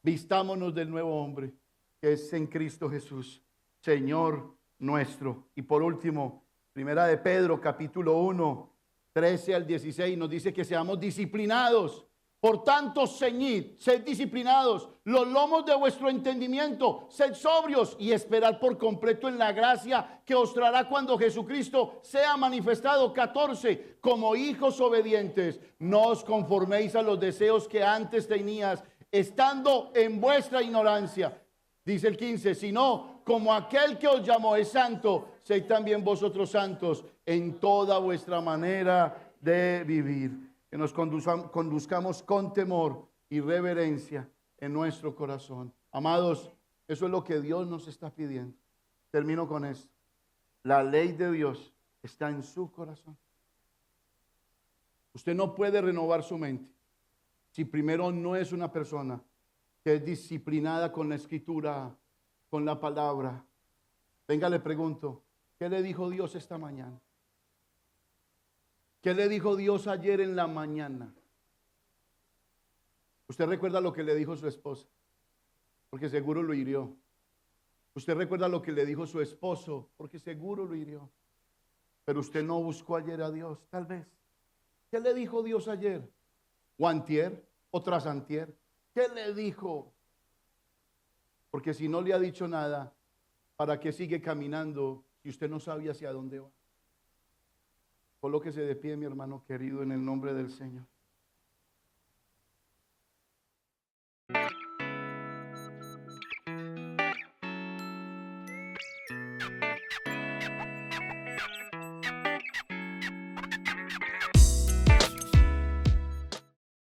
Vistámonos del nuevo hombre, que es en Cristo Jesús, Señor nuestro. Y por último, primera de Pedro, capítulo 1, 13 al 16, nos dice que seamos disciplinados. Por tanto, ceñid, sed disciplinados los lomos de vuestro entendimiento, sed sobrios y esperad por completo en la gracia que os traerá cuando Jesucristo sea manifestado. 14, como hijos obedientes, no os conforméis a los deseos que antes tenías, estando en vuestra ignorancia. Dice el 15, sino como aquel que os llamó es santo, sed también vosotros santos en toda vuestra manera de vivir. Que nos conduzcamos con temor y reverencia en nuestro corazón. Amados, eso es lo que Dios nos está pidiendo. Termino con esto. La ley de Dios está en su corazón. Usted no puede renovar su mente si primero no es una persona que es disciplinada con la escritura, con la palabra. Venga, le pregunto, ¿qué le dijo Dios esta mañana? ¿Qué le dijo Dios ayer en la mañana? Usted recuerda lo que le dijo su esposa, porque seguro lo hirió. Usted recuerda lo que le dijo su esposo, porque seguro lo hirió. Pero usted no buscó ayer a Dios, tal vez. ¿Qué le dijo Dios ayer? ¿O antier? ¿O tras antier? ¿Qué le dijo? Porque si no le ha dicho nada, ¿para qué sigue caminando si usted no sabe hacia dónde va? Colóquese de pie, mi hermano querido, en el nombre del Señor.